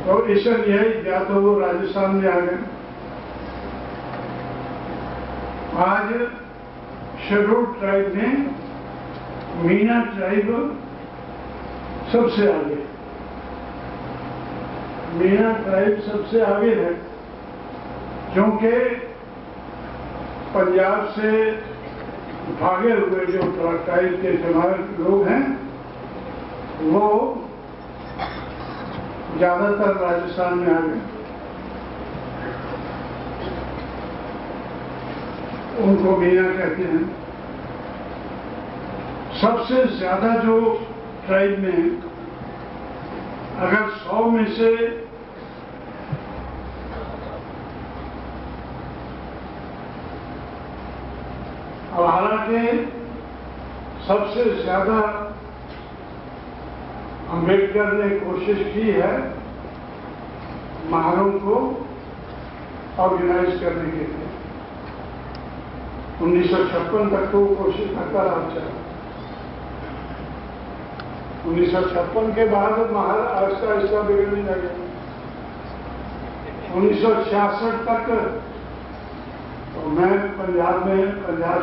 तो इसलिए या तो वो राजस्थान में आ गए। आज शेड्यूल ट्राइब में मीना ट्राइब सबसे आगे, मीना ट्राइब सबसे आगे है, क्योंकि पंजाब से भागे हुए जो ट्राइब के समाज लोग हैं वो ज्यादातर राजस्थान में आ गए। उनको मीना कहते हैं। सबसे ज्यादा जो ट्राइब में, अगर 100 में से अब हालांकि सबसे ज्यादा अम्बेडकर ने कोशिश की है महारों को ऑर्गेनाइज करने के लिए। 1956 तक तो कोशिश करता रहा चला। 1956 के बाद महार आहिस्ता आहिस्ता बिगड़ने लगे। 1966 तक तो मैं पंजाब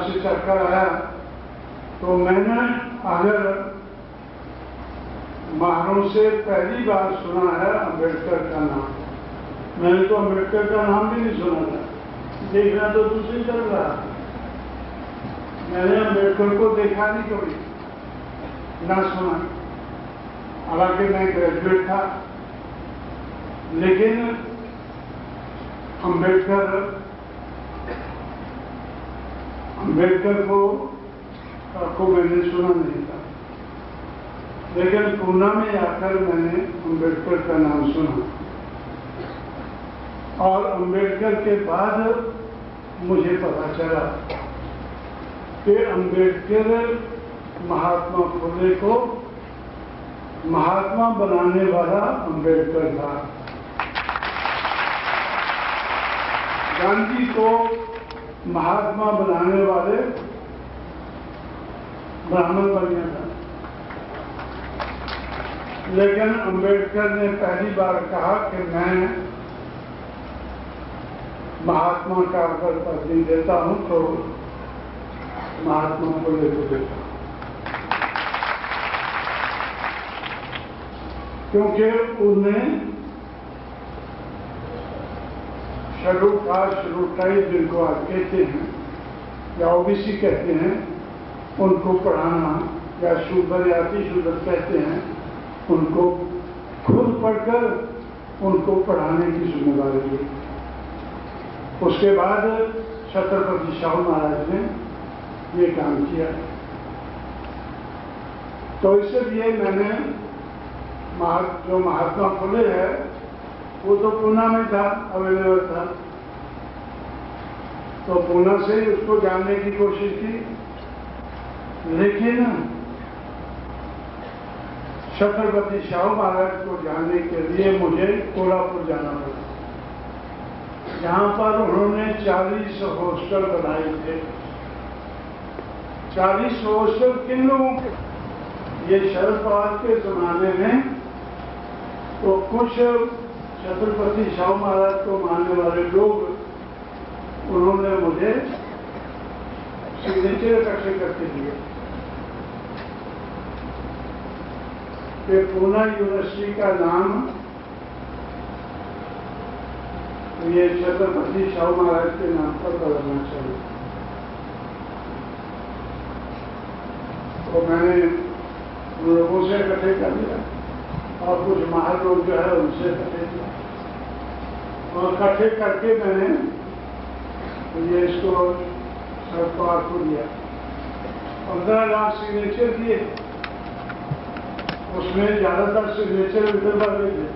से चलकर आया, तो मैंने अगर महारों से पहली बार सुना है अम्बेडकर का नाम। मैंने तो अम्बेडकर का नाम भी नहीं सुना था, देखना तो दूसरी तरफ रहा। मैंने अम्बेडकर को देखा नहीं कभी, ना सुना। हालांकि मैं ग्रेजुएट था, लेकिन अम्बेडकर को मैंने सुना नहीं था। लेकिन पूना में आकर मैंने अम्बेडकर का नाम सुना और अम्बेडकर के बाद मुझे पता चला कि अम्बेडकर महात्मा फुले को महात्मा बनाने वाला अम्बेडकर था। गांधी को महात्मा बनाने वाले ब्राह्मण बन गया था, लेकिन अम्बेडकर ने पहली बार कहा कि मैं महात्मा का अगर पदवी देता हूं तो महात्मा फुले को देता हूं, क्योंकि उन्हें शेड्यूल कास्ट शेड्यूल ट्राइब जिनको आप कहते हैं या ओबीसी कहते हैं, उनको पढ़ाना, या शूद्र या अति शूद्र कहते हैं, उनको खुद पढ़कर उनको पढ़ाने की जिम्मेदारी ली। उसके बाद छत्रपति शाहू महाराज ने ये काम किया। तो इसलिए मैंने जो महात्मा फुले है वो तो पूना में था, अवेलेबल था, तो पूना से ही उसको जानने की कोशिश की, लेकिन छत्रपति शाहू महाराज को जानने के लिए मुझे कोल्हापुर जाना पड़ा, जहां पर उन्होंने 40 हॉस्टल बनाए थे। 40 हॉस्टल किन लोगों के? ये शरद पवार के जमाने में तो कुछ छत्रपति शाहू महाराज को मानने वाले लोग, उन्होंने मुझे सिग्नेचर इकट्ठे करके दिए कि पूना यूनिवर्सिटी का नाम ये छत्रपति शाहू महाराज के नाम पर बदलना चाहिए। तो मैंने उन लोगों से इकट्ठे कर लिया और कुछ महार लोग जो है उनसे इकट्ठे किया, और इकट्ठे करके मैंने ये इसको शरद पवार को दिया। 15 लाख सिग्नेचर दिए, उसमें ज्यादातर सिग्नेचर विदर्भ वाले थे।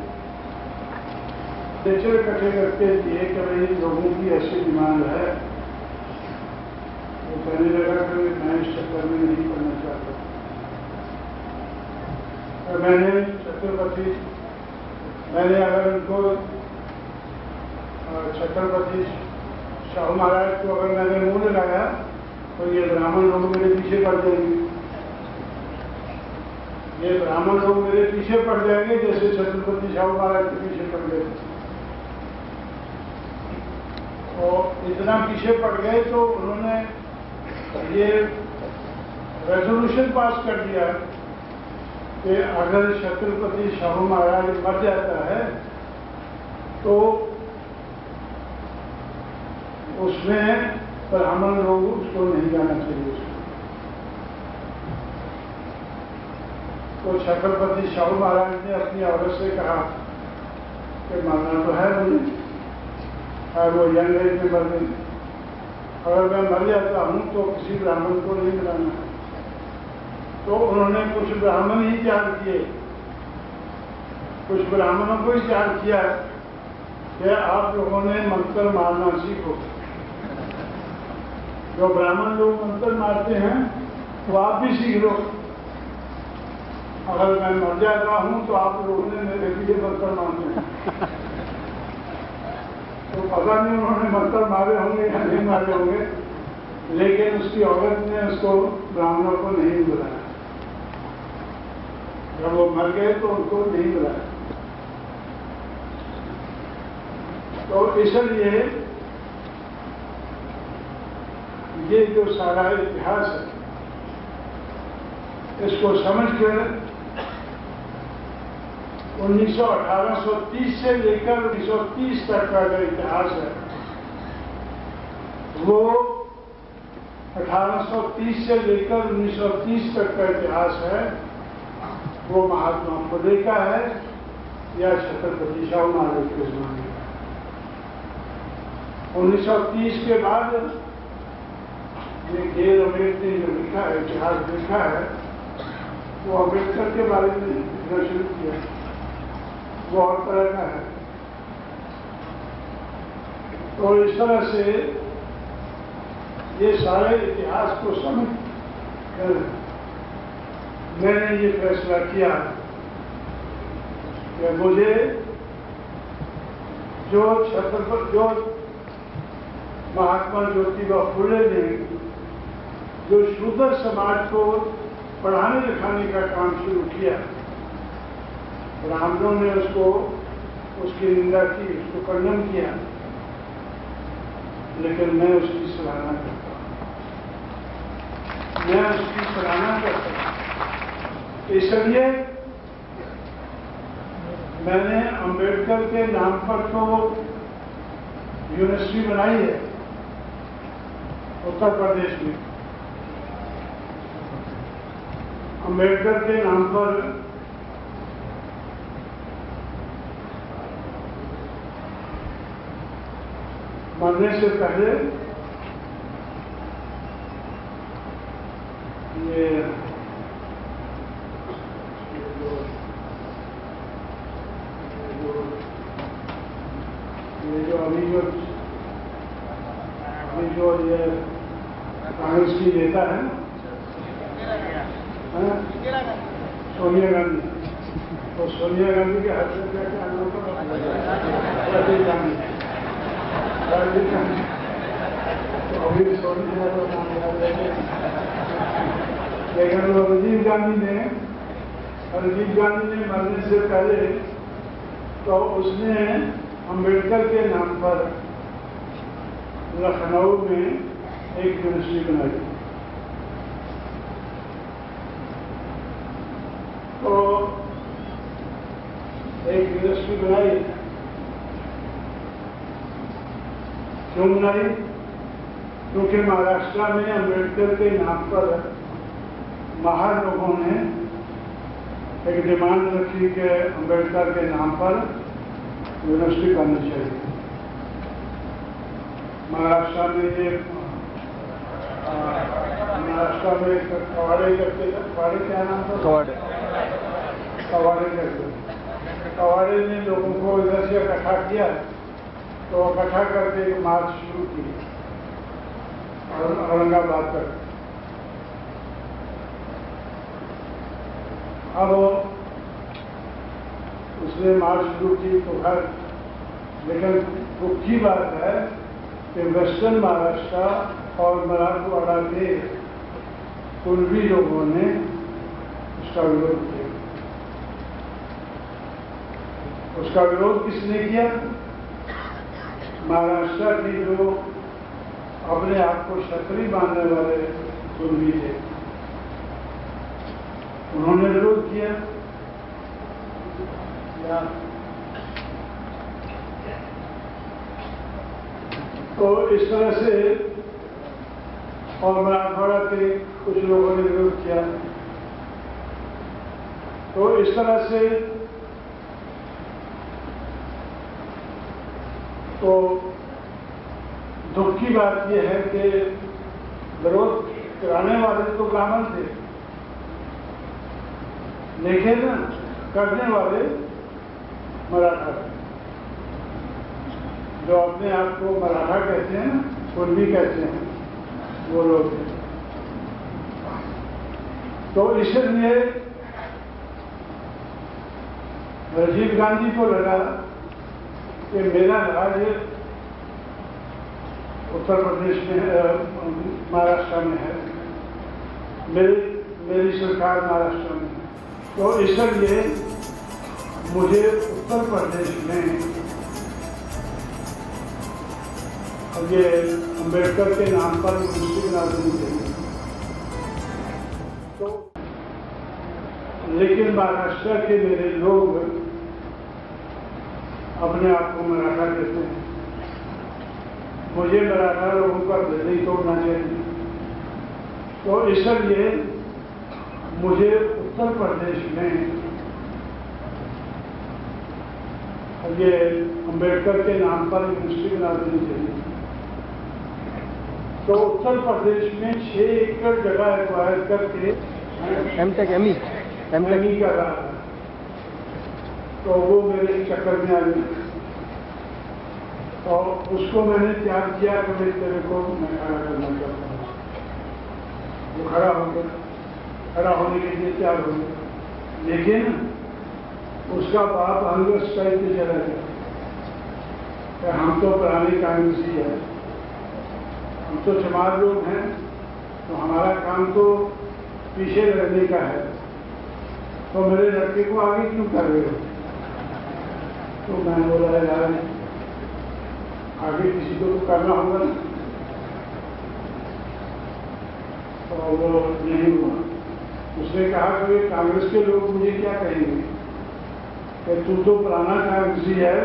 सिग्नेचर इकट्ठे करके दिए कि भाई लोगों की ऐसी डिमांड है। वो कहने लगा कि मैं इस चक्कर में नहीं पढ़ना चाहता। तो मैंने अगर उनको छत्रपति शाहू महाराज को अगर मैंने मुंह लगाया तो ये ब्राह्मण लोग मेरे पीछे पड़ जाएंगे, ये ब्राह्मण लोग मेरे पीछे पड़ जाएंगे जैसे छत्रपति शाहू महाराज के पीछे पड़ गए। और इतना पीछे पड़ गए तो उन्होंने ये रेजोल्यूशन पास कर दिया कि अगर छत्रपति शाहू महाराज मर जाता है तो उसमें ब्राह्मण लोग उसको नहीं जाना चाहिए। तो छत्रपति शाहू महाराज ने अपनी औरत से कहा कि मरना तो है मुझे, और वो यंग एज में मर गई, अगर मैं मर जाता हूं तो किसी ब्राह्मण को नहीं मिलाना है। तो उन्होंने कुछ ब्राह्मण ही त्याग किए, कुछ ब्राह्मणों को ही त्याग किया कि आप लोगों ने मंत्र मारना सीखो। जो ब्राह्मण लोग मंत्र मारते हैं वो आप भी सीख लो। अगर मैं मर जाता हूं तो आप लोगों ने मेरे लिए मंत्र मारने हैं। तो पता नहीं उन्होंने मंत्र मारे होंगे या नहीं मारे होंगे, लेकिन उसकी औरत ने उसको ब्राह्मणों को नहीं बुलाया। जब वो मर गए तो उनको नहीं बुलाया। तो इसलिए ये जो सारा इतिहास है, इसको समझकर 1830 से लेकर 1930 तक का जो इतिहास है, वो 1830 से लेकर 1930 तक का इतिहास है, वो महात्मा फुले का है या छत्रपति शाहू महाराज के जमाने का। 1930 के बाद ये गेल अमेर ने जो लिखा है, इतिहास लिखा है, वो अम्बेडकर के बारे में लिखना शुरू किया, वो और तरह का है। तो इस तरह से ये सारे इतिहास को समझ कर मैंने ये फैसला किया कि मुझे जो महात्मा ज्योतिबा फुले ने जो शूद्र समाज को पढ़ाने लिखाने का काम शुरू किया, ब्राह्मणों ने उसकी निंदा की, उसको खंडन किया, लेकिन मैं उसकी सराहना करता हूं, मैं उसकी सराहना करता हूं। इसलिए मैंने अंबेडकर के नाम पर तो यूनिवर्सिटी बनाई है उत्तर प्रदेश में। अंबेडकर के नाम पर मरने से पहले ये जो अभी जो ये कांग्रेस की नेता है सोनिया गांधी, तो सोनिया गांधी के हाथ से क्या राजीव गांधी, तो अभी सोनिया को नाम याद है, लेकिन वो राजीव गांधी ने मरने से पहले तो उसने अंबेडकर के नाम पर लखनऊ में एक यूनिवर्सिटी बनाई। तो एक यूनिवर्सिटी बनाई, क्यों बनाई? क्योंकि महाराष्ट्र में अंबेडकर के नाम पर महार लोगों ने एक डिमांड रखी कि अंबेडकर के नाम पर यूनिवर्सिटी बननी चाहिए। महाराष्ट्र में कवाड़े करके, कवाड़े क्या नाम था? कवाड़े करके, कवाड़े ने लोगों को इधर से इकट्ठा किया, तो इकट्ठा करके एक मार्च शुरू की और औरंगाबाद तक। अब उसने मार्च शुरू की तो खैर, लेकिन दुख की बात है कि वेस्टर्न महाराष्ट्र और मराठवाड़ा के कुलवी लोगों ने उसका विरोध किया। उसका विरोध किसने किया? महाराष्ट्र के जो अपने आप को क्षत्रिय मानने वाले कुलवी थे, उन्होंने विरोध किया। तो इस तरह से, और मराठवाड़ा के कुछ लोगों ने विरोध किया। तो इस तरह से तो दुख की बात यह है कि विरोध कराने वाले तो ब्राह्मण थे, लेकिन करने वाले मराठा, जो अपने आप को मराठा कहते हैं, कुलवी कहते हैं, वो लोग हैं। तो इसलिए राजीव गांधी को लगा कि मेरा राज्य उत्तर प्रदेश में है, महाराष्ट्र में है, मेरी सरकार महाराष्ट्र में है, तो इसलिए मुझे उत्तर प्रदेश में ये अंबेडकर के नाम पर यूनिवर्सिटी बना देनी चाहिए। तो लेकिन महाराष्ट्र के मेरे लोग अपने आप को मराठा कहते हैं, मुझे मराठा लोगों का दिल नहीं तोड़ना चाहिए। तो इसलिए मुझे उत्तर प्रदेश में ये अंबेडकर के नाम पर यूनिवर्सिटी बना देनी चाहिए। तो उत्तर प्रदेश में 6 एकड़ जगह एक्वायर करके एमटेक एमई मैं नहीं कर रहा था, तो वो मेरे चक्कर में आ गई और उसको मैंने त्याग किया कि भाई तेरे को मैं खड़ा करना चाहता हूँ। वो खड़ा हो गया, खड़ा होने के लिए तैयार हो गया, लेकिन उसका बाप कांग्रेस टाइप पे चला गया कि हम तो पुराने कांग्रेसी है, हम तो चमार लोग हैं, तो हमारा काम तो पीछे रहने का है, तो मेरे लड़के को आगे क्यों कर रहे हो? तो मैं बोला यार आगे किसी को तो करना होगा ना, तो वो नहीं हुआ। उसने कहा कि कांग्रेस के लोग मुझे क्या कहेंगे कि तू तो पुराना कांग्रेसी है,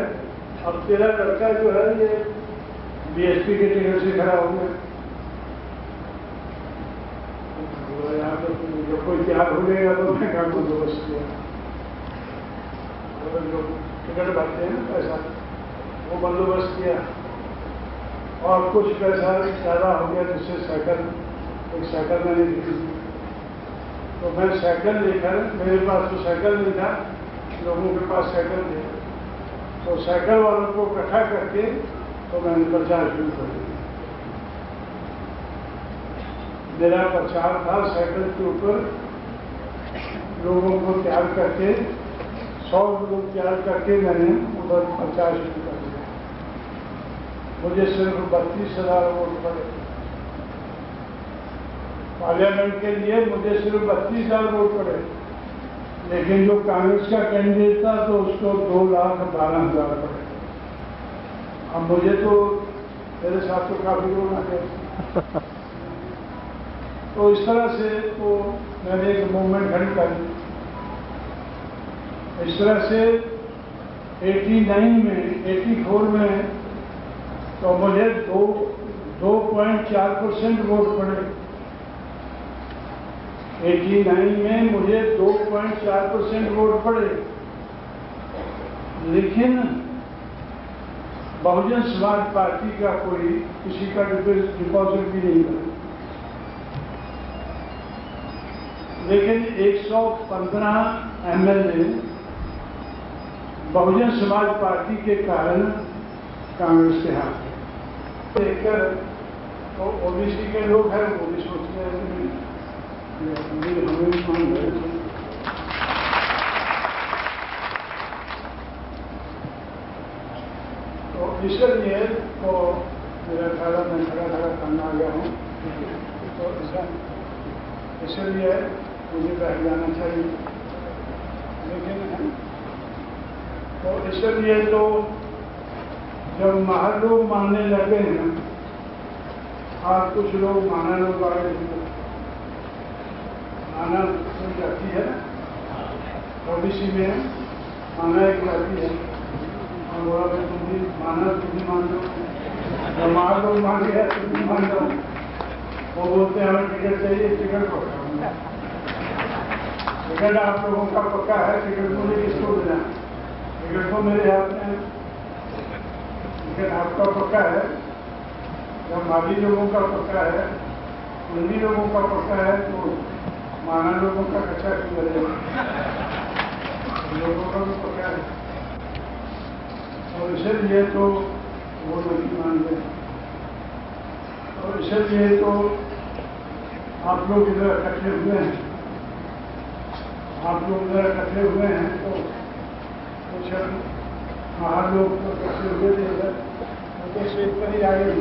अब तेरा लड़का जो है ये बीएसपी के टिकट से खड़ा हो गया। यहाँ तो जब कोई त्याग हो गएगा तो मैं क्या बंदोबस्त किया, जो टिकट भरते हैं ना पैसा, वो बंदोबस्त किया और कुछ पैसा ज़्यादा हो गया जिससे एक साइकिल मैंने दी। तो मैं साइकिल लेकर, मेरे पास तो साइकिल नहीं था, लोगों के पास साइकिल थे, तो साइकिल वालों को इकट्ठा करके तो मैंने प्रचार शुरू कर दिया। मेरा प्रचार था साइकिल के ऊपर लोगों को तैयार करके, 100 लोग तैयार करके मैंने उधर प्रचार शुरू कर दिया। मुझे सिर्फ 32,000 वोट पड़े। पार्लियामेंट के लिए मुझे सिर्फ 32,000 वोट पड़े, लेकिन जो कांग्रेस का कैंडिडेट था तो उसको 2,12,000 पड़े। अब मुझे तो मेरे साथ तो काफी लोग आ गए। तो इस तरह से तो मैंने एक मूवमेंट खड़ी कर दी। इस तरह से 84 में तो मुझे 2.4% वोट पड़े। 89 में मुझे 2.4% वोट पड़े, लेकिन बहुजन समाज पार्टी का कोई किसी का डिपॉजिट भी नहीं बना। लेकिन 115 एमएलए बहुजन समाज पार्टी के कारण कांग्रेस के हाथ में। देखकर तो ओबीसी के लोग हैं, वो भी सोचते हैं हमें भी मान गए थे। तो इसलिए तो मेरा ख्याल मैं खड़ा करना आ गया हूँ, तो इसलिए मुझे बैठ जाना चाहिए। लेकिन तो इसलिए तो जब महर लोग मानने लगे हैं, आज कुछ लोग माना लोग आ गए, माना कोई जाती है ओबीसी में, माना एक जाती है, और बोला भाई तुम भी माना, तुम भी मान लो, जब महर लोग मान गया तुम भी मान लो। वो बोलते हैं हमें टिकट चाहिए, टिकट पक्का, टिकट आप लोगों का पक्का है, टिकट मुझे किसको देना? टिकट तो मेरे हाथ में है, टिकट आपका पक्का है, जब माली लोगों का पक्का है, उन्हीं लोगों का पक्का है, तो माना लोगों का कच्चा क्यों करेगा? लोगों का भी पक्का है, और इसलिए तो वो नहीं मान गए। और इसलिए तो आप लोग इधर इकट्ठे हुए हैं, तो कुछ महार लोग तो इकट्ठे हुए थे इधर, उनके स्टेज पर ही आ गए।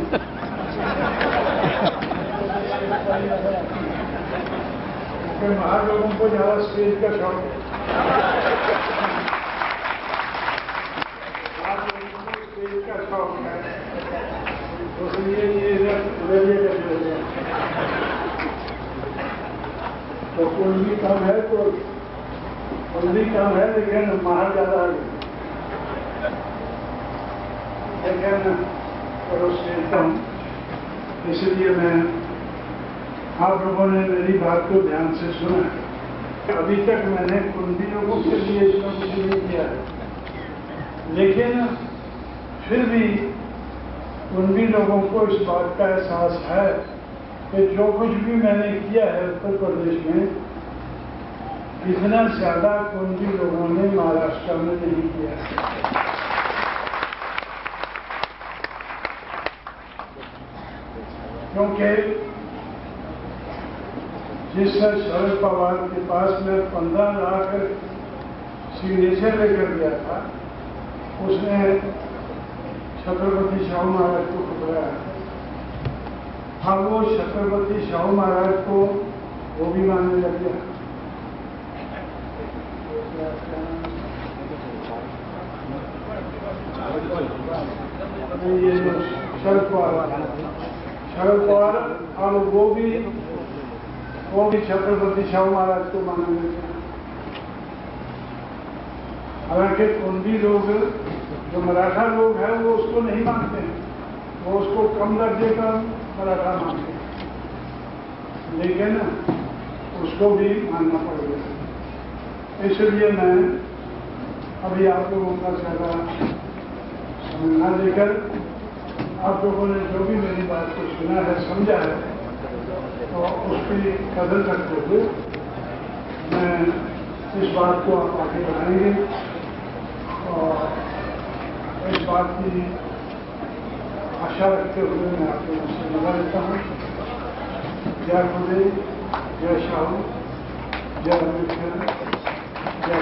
महार लोगों को ज्यादा स्टेज का शौक है, आप लोगों को स्टेज का शौक है, इसलिए ये तो कुंडली कम है, तो कुंडली कम है, लेकिन महार ज्यादा है, लेकिन कम। इसलिए मैं, आप लोगों ने मेरी बात को ध्यान से सुना है। अभी तक मैंने कुंडी लोगों के लिए इसका कुछ नहीं किया है, लेकिन फिर भी कुंडी लोगों को इस बात का एहसास है कि जो कुछ भी मैंने किया है उत्तर प्रदेश में, इतना ज्यादा कुंभी लोगों ने महाराष्ट्र में नहीं किया। क्योंकि जिस शरद पवार के पास में 15 लाख सिग्नेचर लेकर गया था, उसने छत्रपति शाहू महाराज को ठुकराया। अब वो छत्रपति शाहू महाराज को वो भी मानने लग गया। ये शरद पवार और वो भी छत्रपति शाहू महाराज को मानने लग गया। हालांकि कुंभी लोग, जो मराठा लोग हैं, वो उसको नहीं मानते हैं, वो उसको कम दर्जे का मराठा मानते हैं, लेकिन उसको भी मानना पड़ेगा। इसलिए मैं अभी आप लोगों का ज्यादा समय न लेकर, आप लोगों ने जो भी मेरी बात को सुना है, समझा है, तो उसकी कदर करते हुए मैं इस बात को आप आगे बढ़ाएंगे और इस बात की आशा रखते हुए मैं आप लोगों से मिला लेता हूँ। जय गुरुदेव, जय शाहू, जय अम्बेडकर, जय